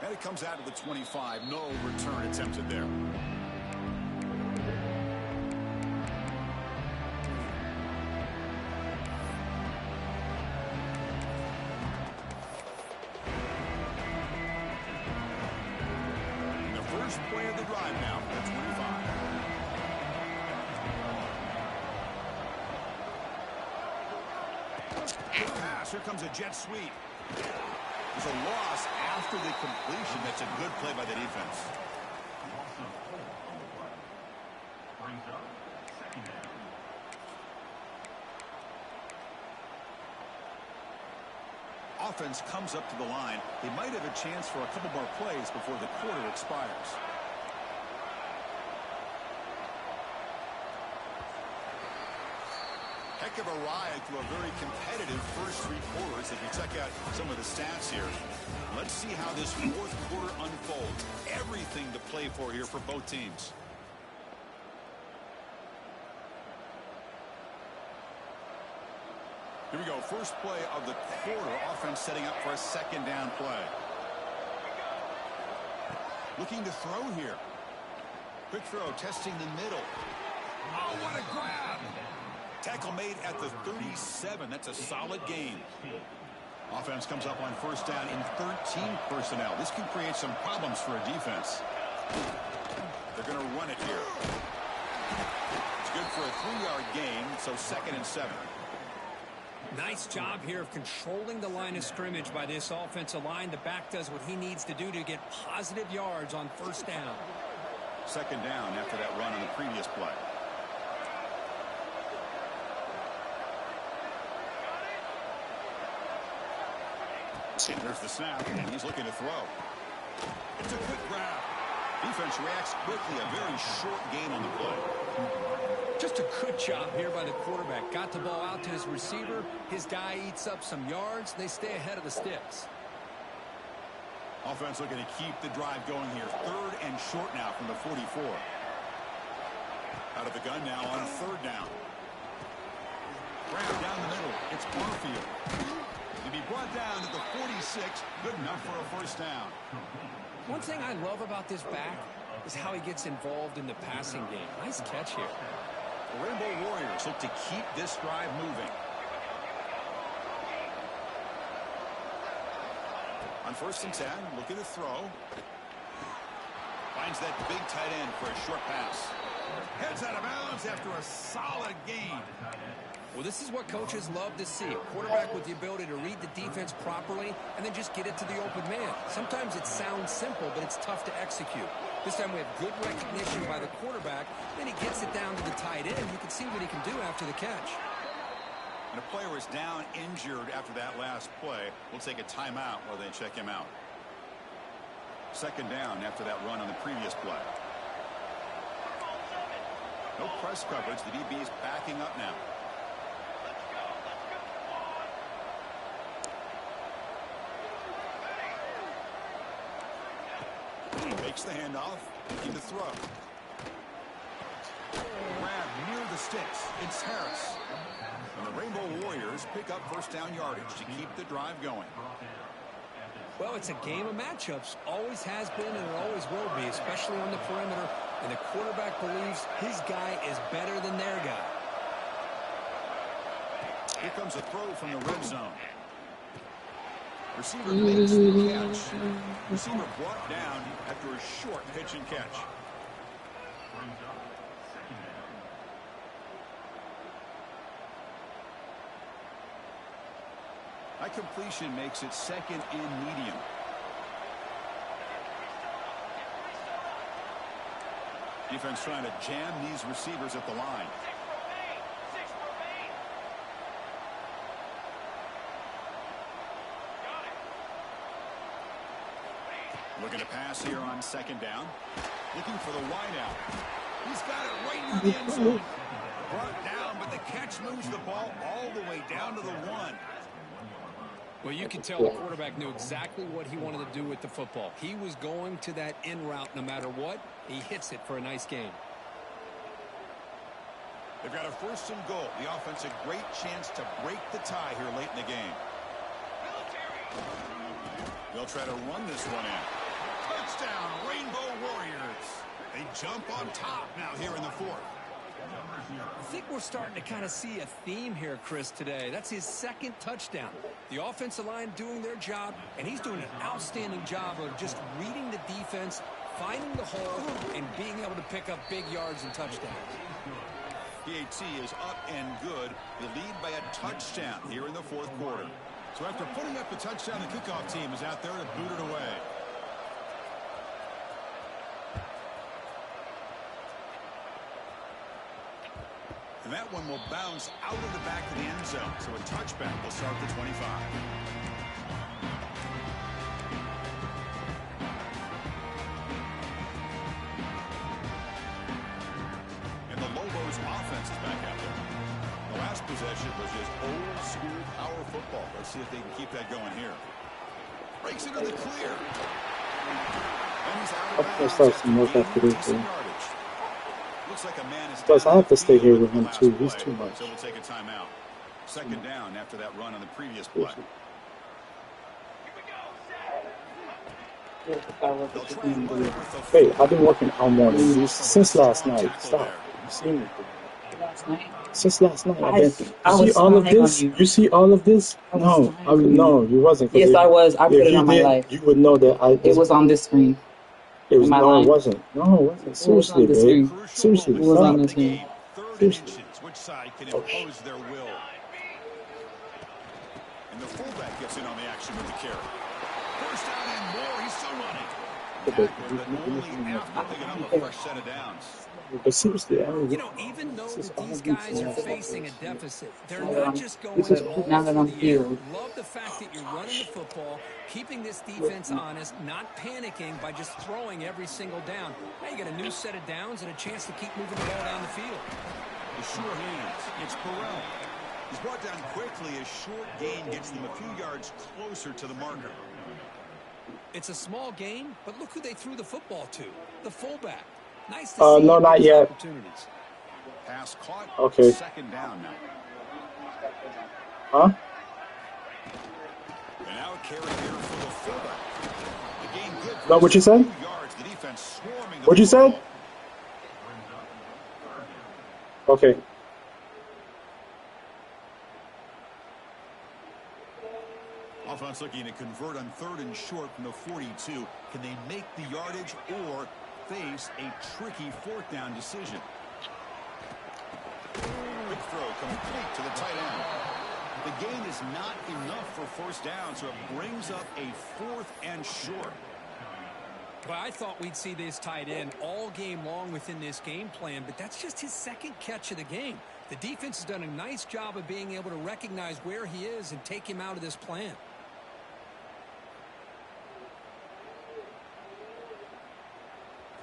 And it comes out of the 25. No return attempted there. Play of the drive now for the 25. Good pass. Here comes a jet sweep. There's a loss after the completion. That's a good play by the defense. Offense comes up to the line. They might have a chance for a couple more plays before the quarter expires. Heck of a ride through a very competitive first 3 quarters. If you check out some of the stats here, let's see how this fourth quarter unfolds. Everything to play for here for both teams. Here we go. First play of the quarter. Offense setting up for a second down play. Looking to throw here. Quick throw, testing the middle. Oh, what a grab! Tackle made at the 37. That's a solid gain. Offense comes up on first down in 13 personnel. This can create some problems for a defense. They're going to run it here. It's good for a 3-yard gain, so 2nd and 7. Nice job here of controlling the line of scrimmage by this offensive line. The back does what he needs to do to get positive yards on first down. 2nd down after that run on the previous play. There's the snap, and he's looking to throw. It's a quick grab. Defense reacts quickly. A very short gain on the play. Just a good job here by the quarterback. Got the ball out to his receiver. His guy eats up some yards. They stay ahead of the sticks. Offense looking to keep the drive going here. 3rd and short now from the 44. Out of the gun now on 3rd down. Grab down the middle. It's Barfield. To be brought down to the 46. Good enough for a first down. One thing I love about this back is how he gets involved in the passing game. Nice catch here. The Rainbow Warriors look to keep this drive moving. On 1st and 10, looking to throw. Finds that big tight end for a short pass. Heads out of bounds after a solid gain. Well, this is what coaches love to see. A quarterback with the ability to read the defense properly and then just get it to the open man. Sometimes it sounds simple, but it's tough to execute. This time we have good recognition by the quarterback. Then he gets it down to the tight end. You can see what he can do after the catch. And a player is down injured after that last play. We'll take a timeout while they check him out. 2nd down after that run on the previous play. No press coverage. The DB is backing up now. Makes the handoff, looking to throw. Grab near the sticks. It's Harris. And the Rainbow Warriors pick up first down yardage to keep the drive going. Well, it's a game of matchups. Always has been and it always will be, especially on the perimeter. And the quarterback believes his guy is better than their guy. Here comes a throw from the red zone. Receiver makes the catch. Receiver brought down after a short pitch and catch. That completion makes it 2nd and medium. Defense trying to jam these receivers at the line. Looking to pass here on 2nd down. Looking for the wideout. He's got it right near the end zone. Brought down, but the catch moves the ball all the way down to the 1. Well, you can tell the quarterback knew exactly what he wanted to do with the football. He was going to that in route no matter what. He hits it for a nice gain. They've got a 1st and goal. The offense a great chance to break the tie here late in the game. They'll try to run this one in. Touchdown, Rainbow Warriors. They jump on top now here in the 4th. I think we're starting to kind of see a theme here, Chris, today. That's his 2nd touchdown. The offensive line doing their job, and he's doing an outstanding job of just reading the defense, finding the hole, and being able to pick up big yards and touchdowns. PAT is up and good. They lead by a touchdown here in the fourth quarter. So after putting up the touchdown, the kickoff team is out there to boot it away. And that one will bounce out of the back of the end zone. So a touchback will start the 25. Offense is back out there. The last possession was just old school power football. Let's see if they can keep that going here. Breaks into the clear. And he's out of bounds after gaining decent yardage. Looks like a man is Plus, I have to stay here with him too. He's too much. So we'll take a timeout. Second down after that run on the previous play. Wait, I've been working on morning since last night. Stop. You see me? Last night? Since last night, I've been. You see all of this? You see all of this? No, I mean, no, you wasn't. Yes, I was. I put it on my life. You would know that I. It was on this screen. It was no, it wasn't. No, it wasn't. Seriously, babe. Seriously, it was on the screen. Seriously. Which side can impose their will? And the fullback gets in on the action with the carry. First down and more. He's still running. But only after picking up a fresh set of downs. But seriously, I mean, you know, even though these guys are facing a deficit, they're not just going all now that I'm over the air. Love the fact that you're running the football, keeping this defense honest, not panicking by just throwing every single down. Now you got a new set of downs and a chance to keep moving the ball down the field. The sure hands. It's Burrell. He's brought down quickly. A short gain gets them a few yards closer to the marker. It's a small gain, but look who they threw the football to. The fullback. Nice to see no, not yet. Opportunities. Pass caught. Okay. Second down now. Huh? And now a carry here for the fullback. The gain good. No, what you said? Yards. The defense swarming the What you said? Okay. Offense looking to convert on third and short from the 42. Can they make the yardage or face a tricky fourth down decision? Big throw complete to the tight end. The gain is not enough for first down, so it brings up a fourth and short. But I thought we'd see this tight end all game long within this game plan, but that's just his second catch of the game. The defense has done a nice job of being able to recognize where he is and take him out of this plan.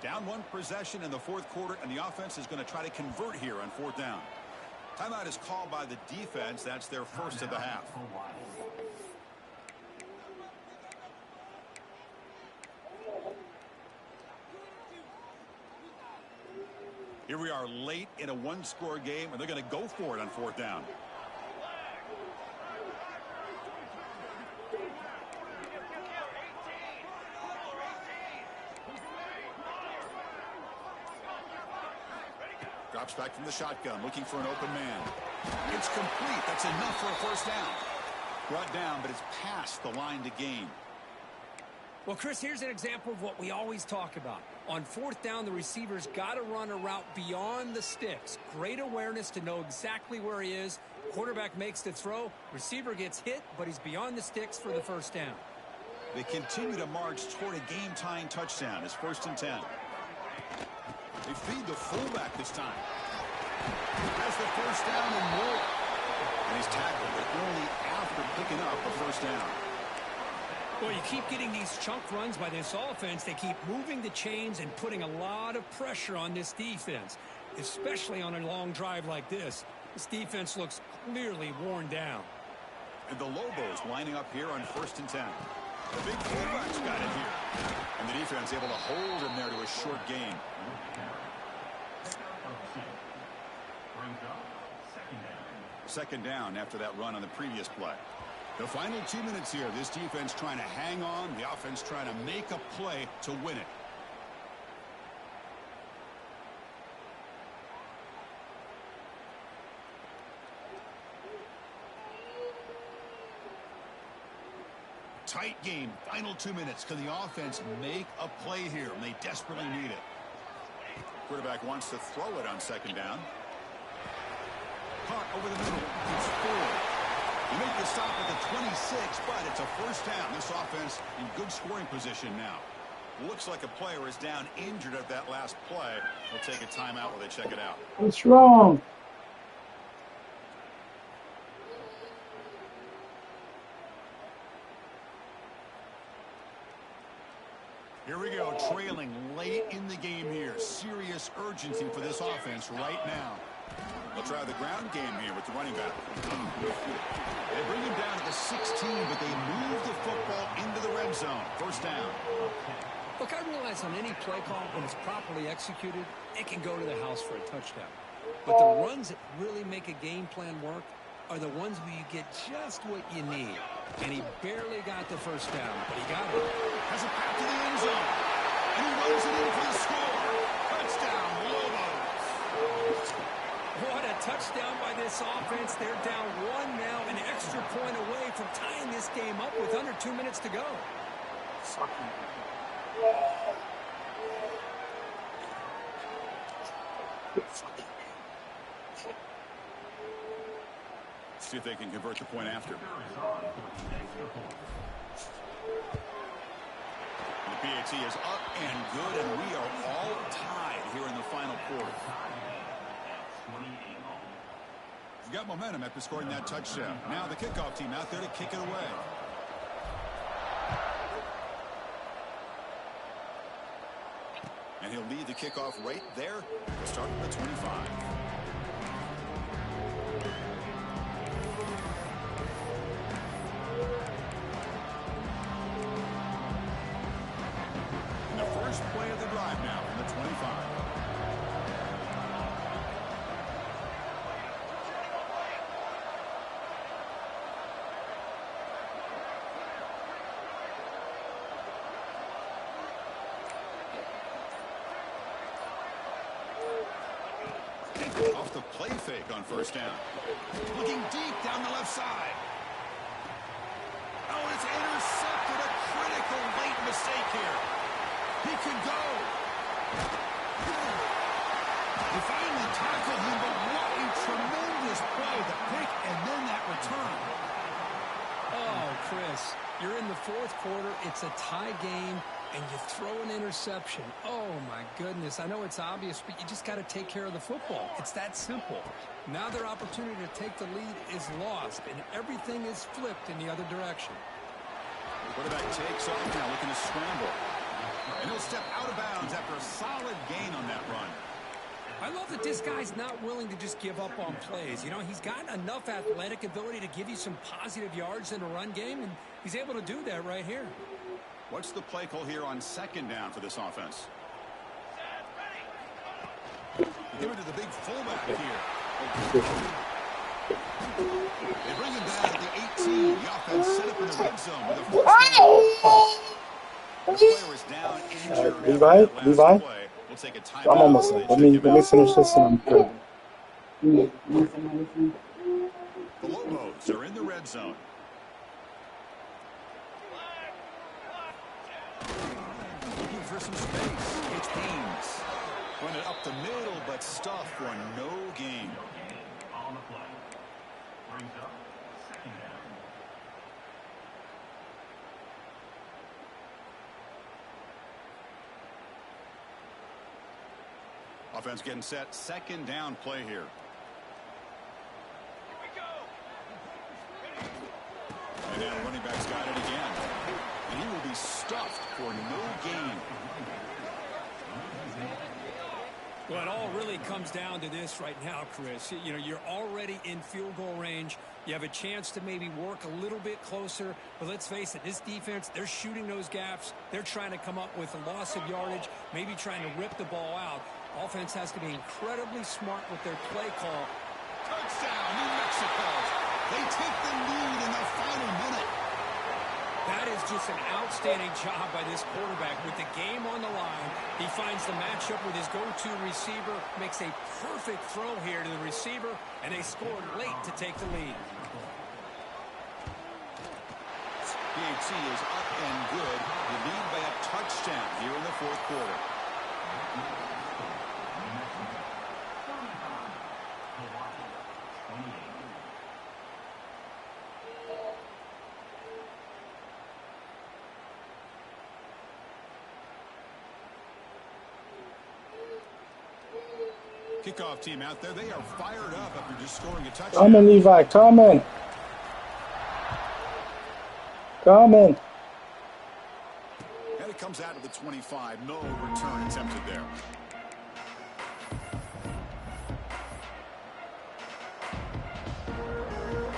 Down one possession in the fourth quarter, and the offense is going to try to convert here on fourth down. Timeout is called by the defense. That's their first of the half. Here we are late in a one-score game, and they're going to go for it on fourth down. Drops back from the shotgun, looking for an open man. It's complete. That's enough for a first down. Brought down, but it's past the line to gain. Well, Chris, here's an example of what we always talk about. On fourth down, the receiver's got to run a route beyond the sticks. Great awareness to know exactly where he is. Quarterback makes the throw. Receiver gets hit, but he's beyond the sticks for the first down. They continue to march toward a game-tying touchdown. It's 1st and 10. They feed the fullback this time. Has the first down and more. And he's tackled, but only after picking up a first down. Well, you keep getting these chunk runs by this offense. They keep moving the chains and putting a lot of pressure on this defense, especially on a long drive like this. This defense looks clearly worn down. And the Lobos lining up here on 1st and 10. The big fullback's got it here. And the defense able to hold him there to a short gain. Second down after that run on the previous play. The final 2 minutes here. This defense trying to hang on. The offense trying to make a play to win it. Tight game. Final 2 minutes. Can the offense make a play here? And they desperately need it. Quarterback wants to throw it on second down. caught over the middle. It's 4. You make the stop at the 26, but it's a first down. This offense in good scoring position now. Looks like a player is down injured at that last play. We'll take a timeout while they check it out. What's wrong? Here we go, trailing late in the game here. Serious urgency for this offense right now. They'll try the ground game here with the running back. They bring him down to the 16, but they move the football into the red zone. First down. Look, I realize on any play call, when it's properly executed, it can go to the house for a touchdown. But the runs that really make a game plan work are the ones where you get just what you need. And he barely got the first down, but he got it. Has a path to the end zone. And he runs it in for the score. Touchdown, Lobos. What a touchdown by this offense. They're down 1 now, an extra point away from tying this game up with under 2 minutes to go. See if they can convert the point after. The PAT is up and good, and we are all tied here in the final quarter. He's got momentum after scoring that touchdown. Now the kickoff team out there to kick it away. And he'll lead the kickoff right there. We'll start at the 25. And the first play of the drive now from the 25. Off the play fake on first down. Looking deep down the left side. Oh, it's intercepted. A critical late mistake here. He could go. They finally tackled him, but what a tremendous play. The pick and then that return. Oh, Chris, you're in the fourth quarter. It's a tie game, and you throw an interception. Oh, my goodness. I know it's obvious, but you just got to take care of the football. It's that simple. Now their opportunity to take the lead is lost, and everything is flipped in the other direction. Quarterback takes off now, looking to scramble. And he'll step out of bounds after a solid gain on that run. I love that this guy's not willing to just give up on plays. You know, he's got enough athletic ability to give you some positive yards in a run game, and he's able to do that right here. What's the play call here on second down for this offense? Give it to the big fullback here. They bring him down at the 18. The offense set up in the red zone with a first down. This player is down injured. Levi? We'll take a timeout. I'm almost done. Let me finish this and I'm good. The Lobos are in the red zone. Looking for some space. It's Haynes. Run it up the middle, but stuffed for no gain. On the play. Brings up second down. Offense getting set. Second down play here. And now running back's got it again. And he will be stuffed for no gain. Well, it all really comes down to this right now, Chris. You know, you're already in field goal range. You have a chance to maybe work a little bit closer. But let's face it, this defense, they're shooting those gaps. They're trying to come up with a loss of yardage, maybe trying to rip the ball out. Offense has to be incredibly smart with their play call. Touchdown, New Mexico. They take the lead in the final minute. That is just an outstanding job by this quarterback. With the game on the line, he finds the matchup with his go-to receiver, makes a perfect throw here to the receiver, and they scored late to take the lead. PAT is up and good. The lead by a touchdown here in the fourth quarter. kickoff team out there, they are fired up after just scoring a touchdown. Come in, Levi. Come in. Come in. And it comes out of the 25. No return attempted there.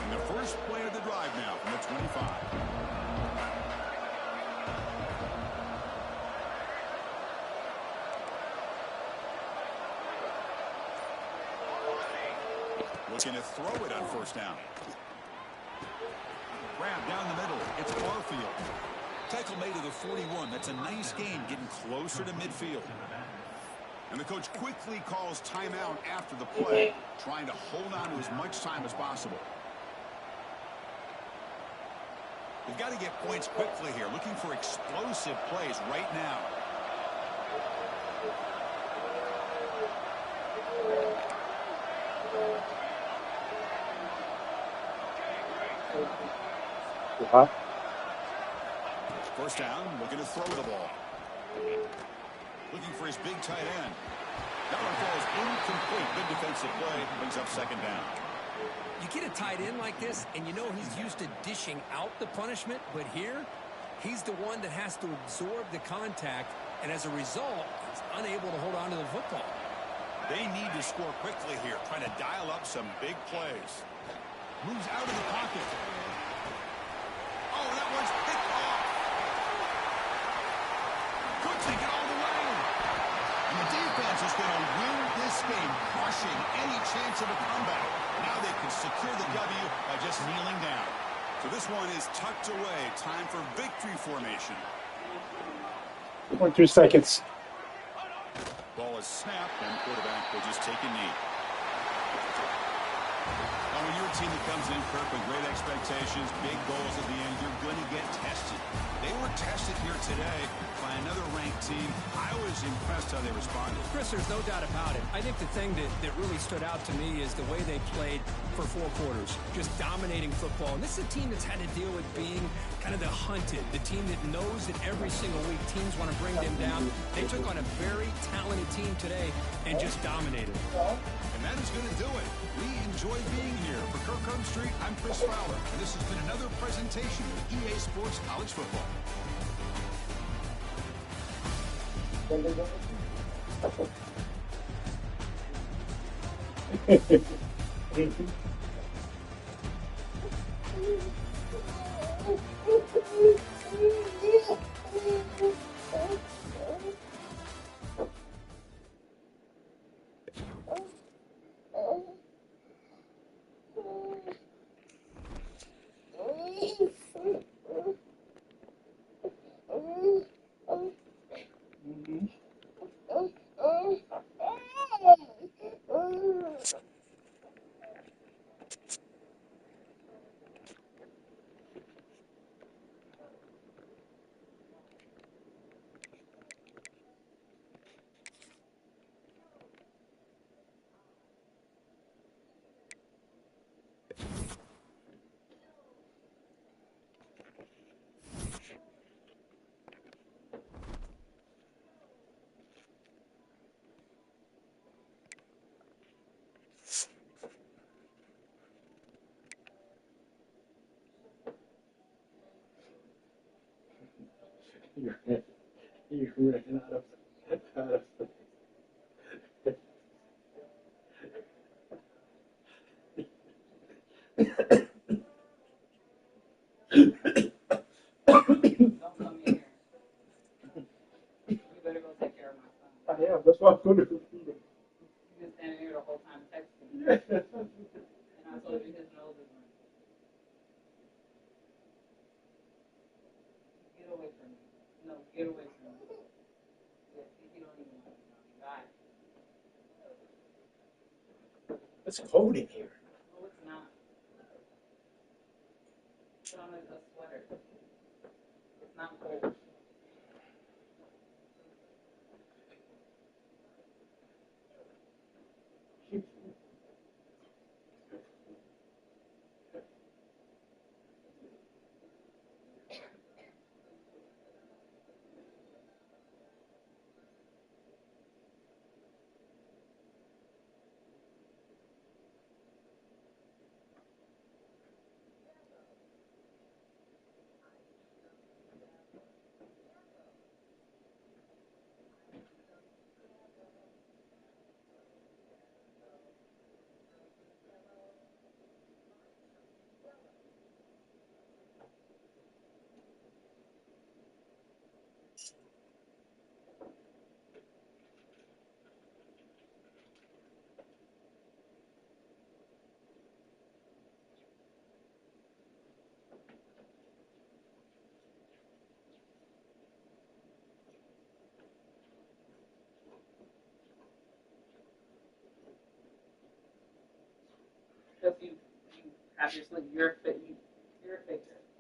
And the first play of the drive now from the 25. Looking to throw it on first down. Grab down the middle. It's Barfield. Tackle made to the 41. That's a nice gain, getting closer to midfield. And the coach quickly calls timeout after the play, trying to hold on to as much time as possible. We've got to get points quickly here, looking for explosive plays right now. First down, looking to throw the ball. Looking for his big tight end. That one falls incomplete. Good defensive play. Brings up second down. You get a tight end like this, and you know he's used to dishing out the punishment, but here, he's the one that has to absorb the contact, and as a result, he's unable to hold on to the football. They need to score quickly here, trying to dial up some big plays. Moves out of the pocket. Oh, that one's picked off. Could take it all the way. And the defense is going to win this game, crushing any chance of a comeback. Now they can secure the W by just kneeling down. So this one is tucked away. Time for victory formation. 2.3 seconds. Ball is snapped, and quarterback will just take a knee. Now, when you're a team that comes in, Kirk, with great expectations, big goals at the end, you're going to get tested. They were tested here today by another ranked team. I was impressed how they responded. Chris, there's no doubt about it. I think the thing that really stood out to me is the way they played for 4 quarters, just dominating football. And this is a team that's had to deal with being kind of the hunted, the team that knows that every single week teams want to bring them down. They took on a very talented team today and just dominated. And that is going to do it. We enjoy being here. For Kirk Street, I'm Chris Fowler, and this has been another presentation of EA Sports College Football. You ran out of Don't come in here. You better go take care of my son. I am. That's why I'm going to feed him. You've been standing here the whole time texting. Yeah. And I told you his nose is running. Get away from me. No, get away from me. Yeah, you don't even want to know. Bye. It's cold in here. No, it's not. Put on a sweater. It's not cold. have your sling. You're a faker.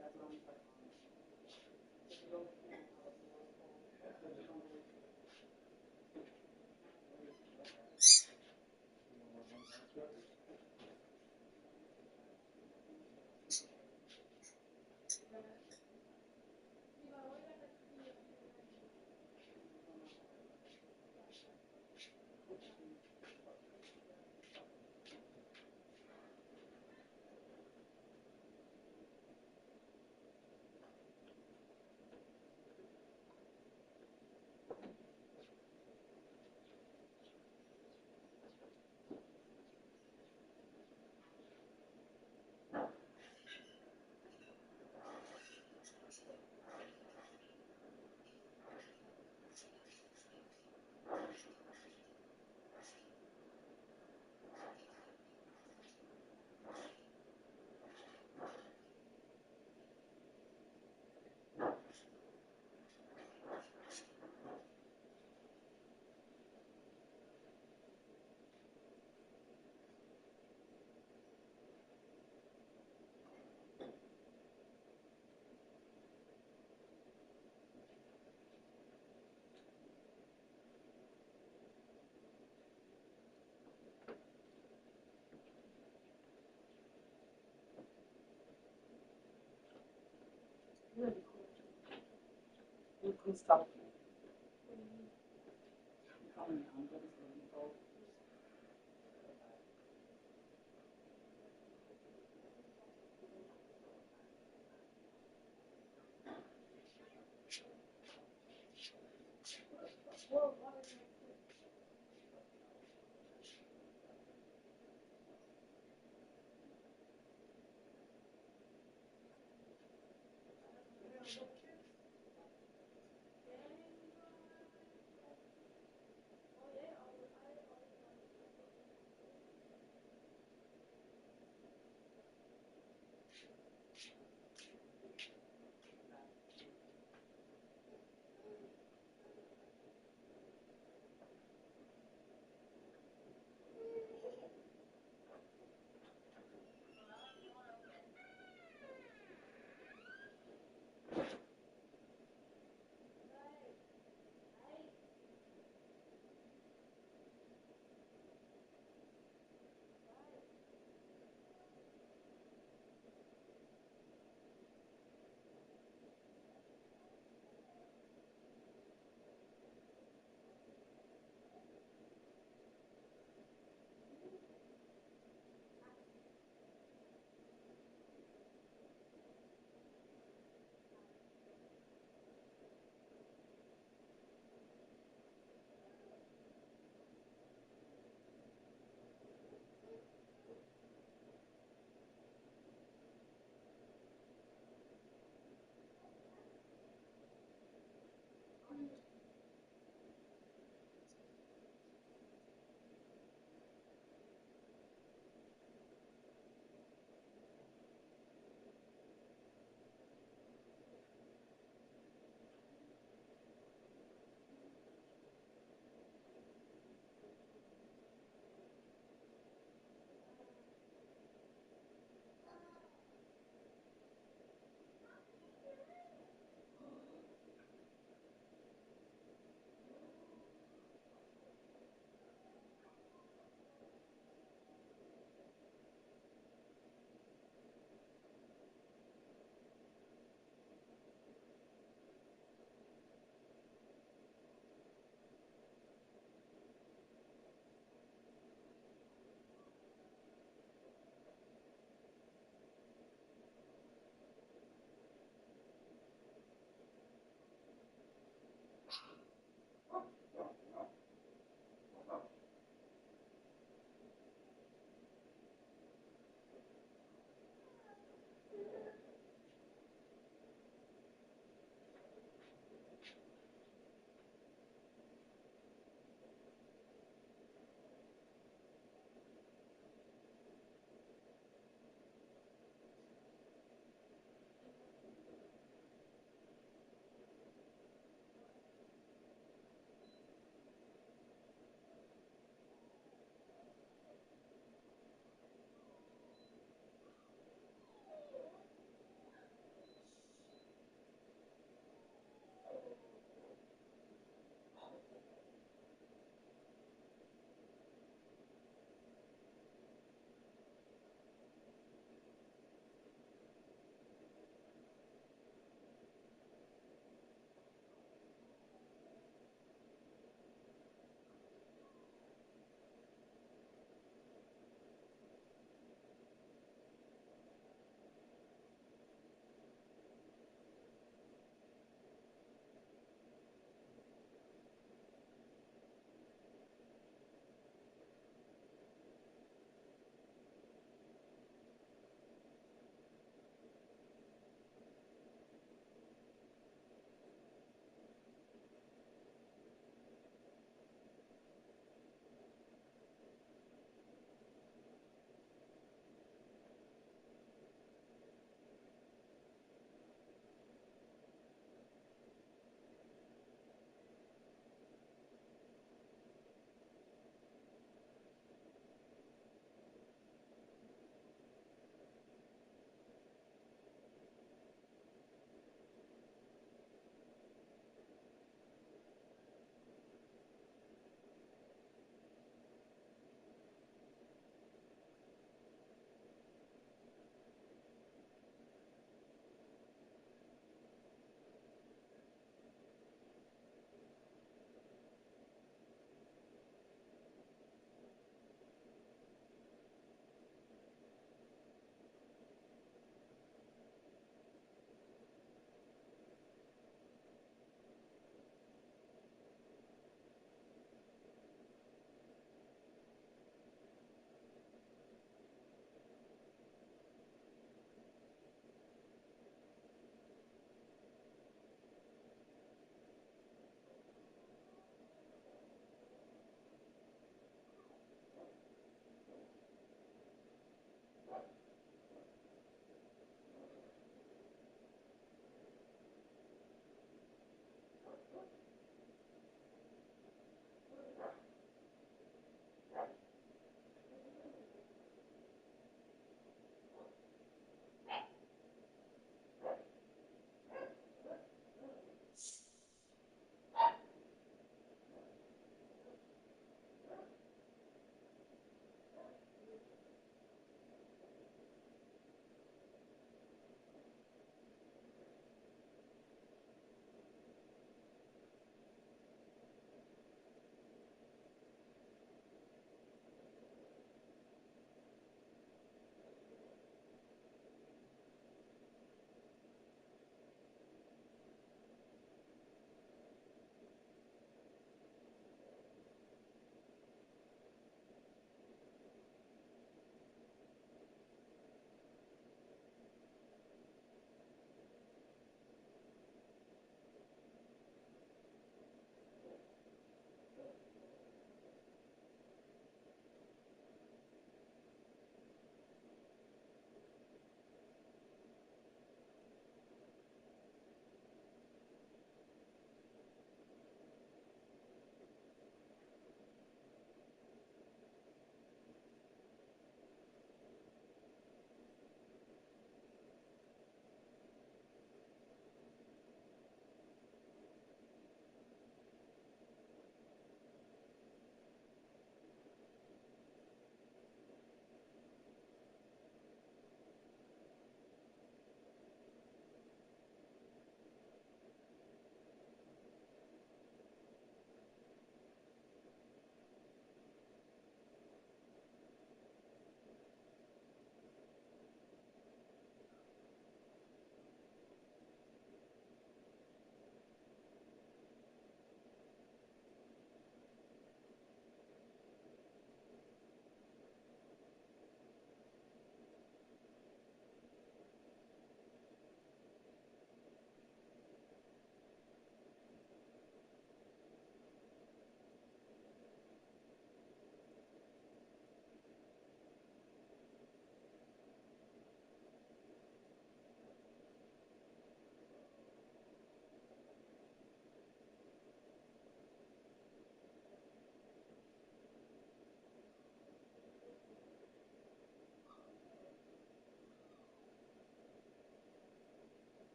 That's what I'm talking Who's talking?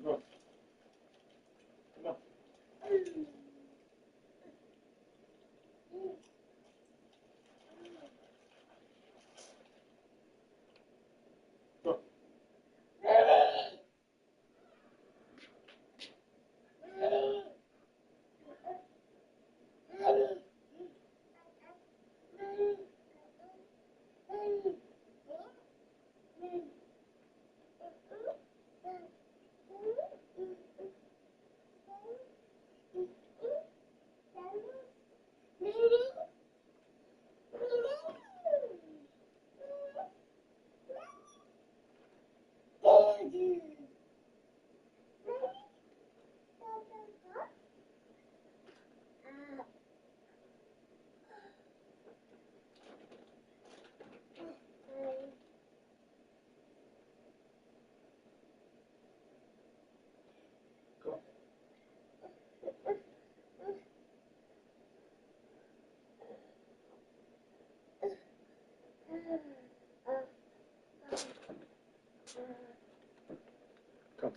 Go. Come on. Go. Go. Come.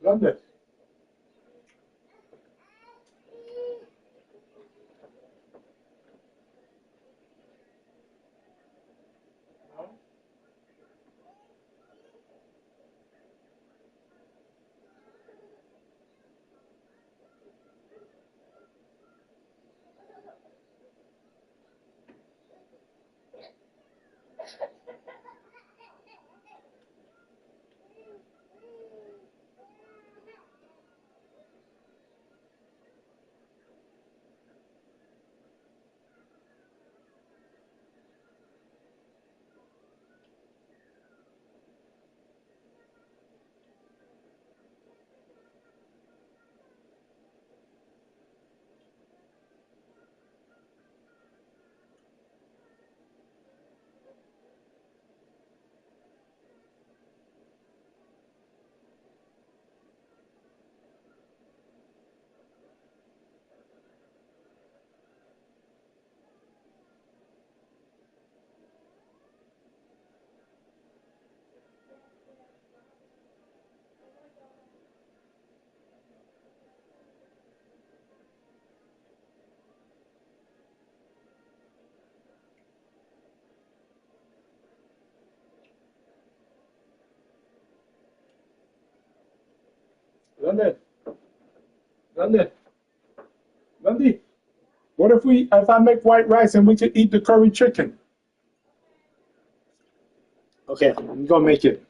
London. Lundy. What if I make white rice and we could eat the curry chicken? Okay, I'm gonna make it.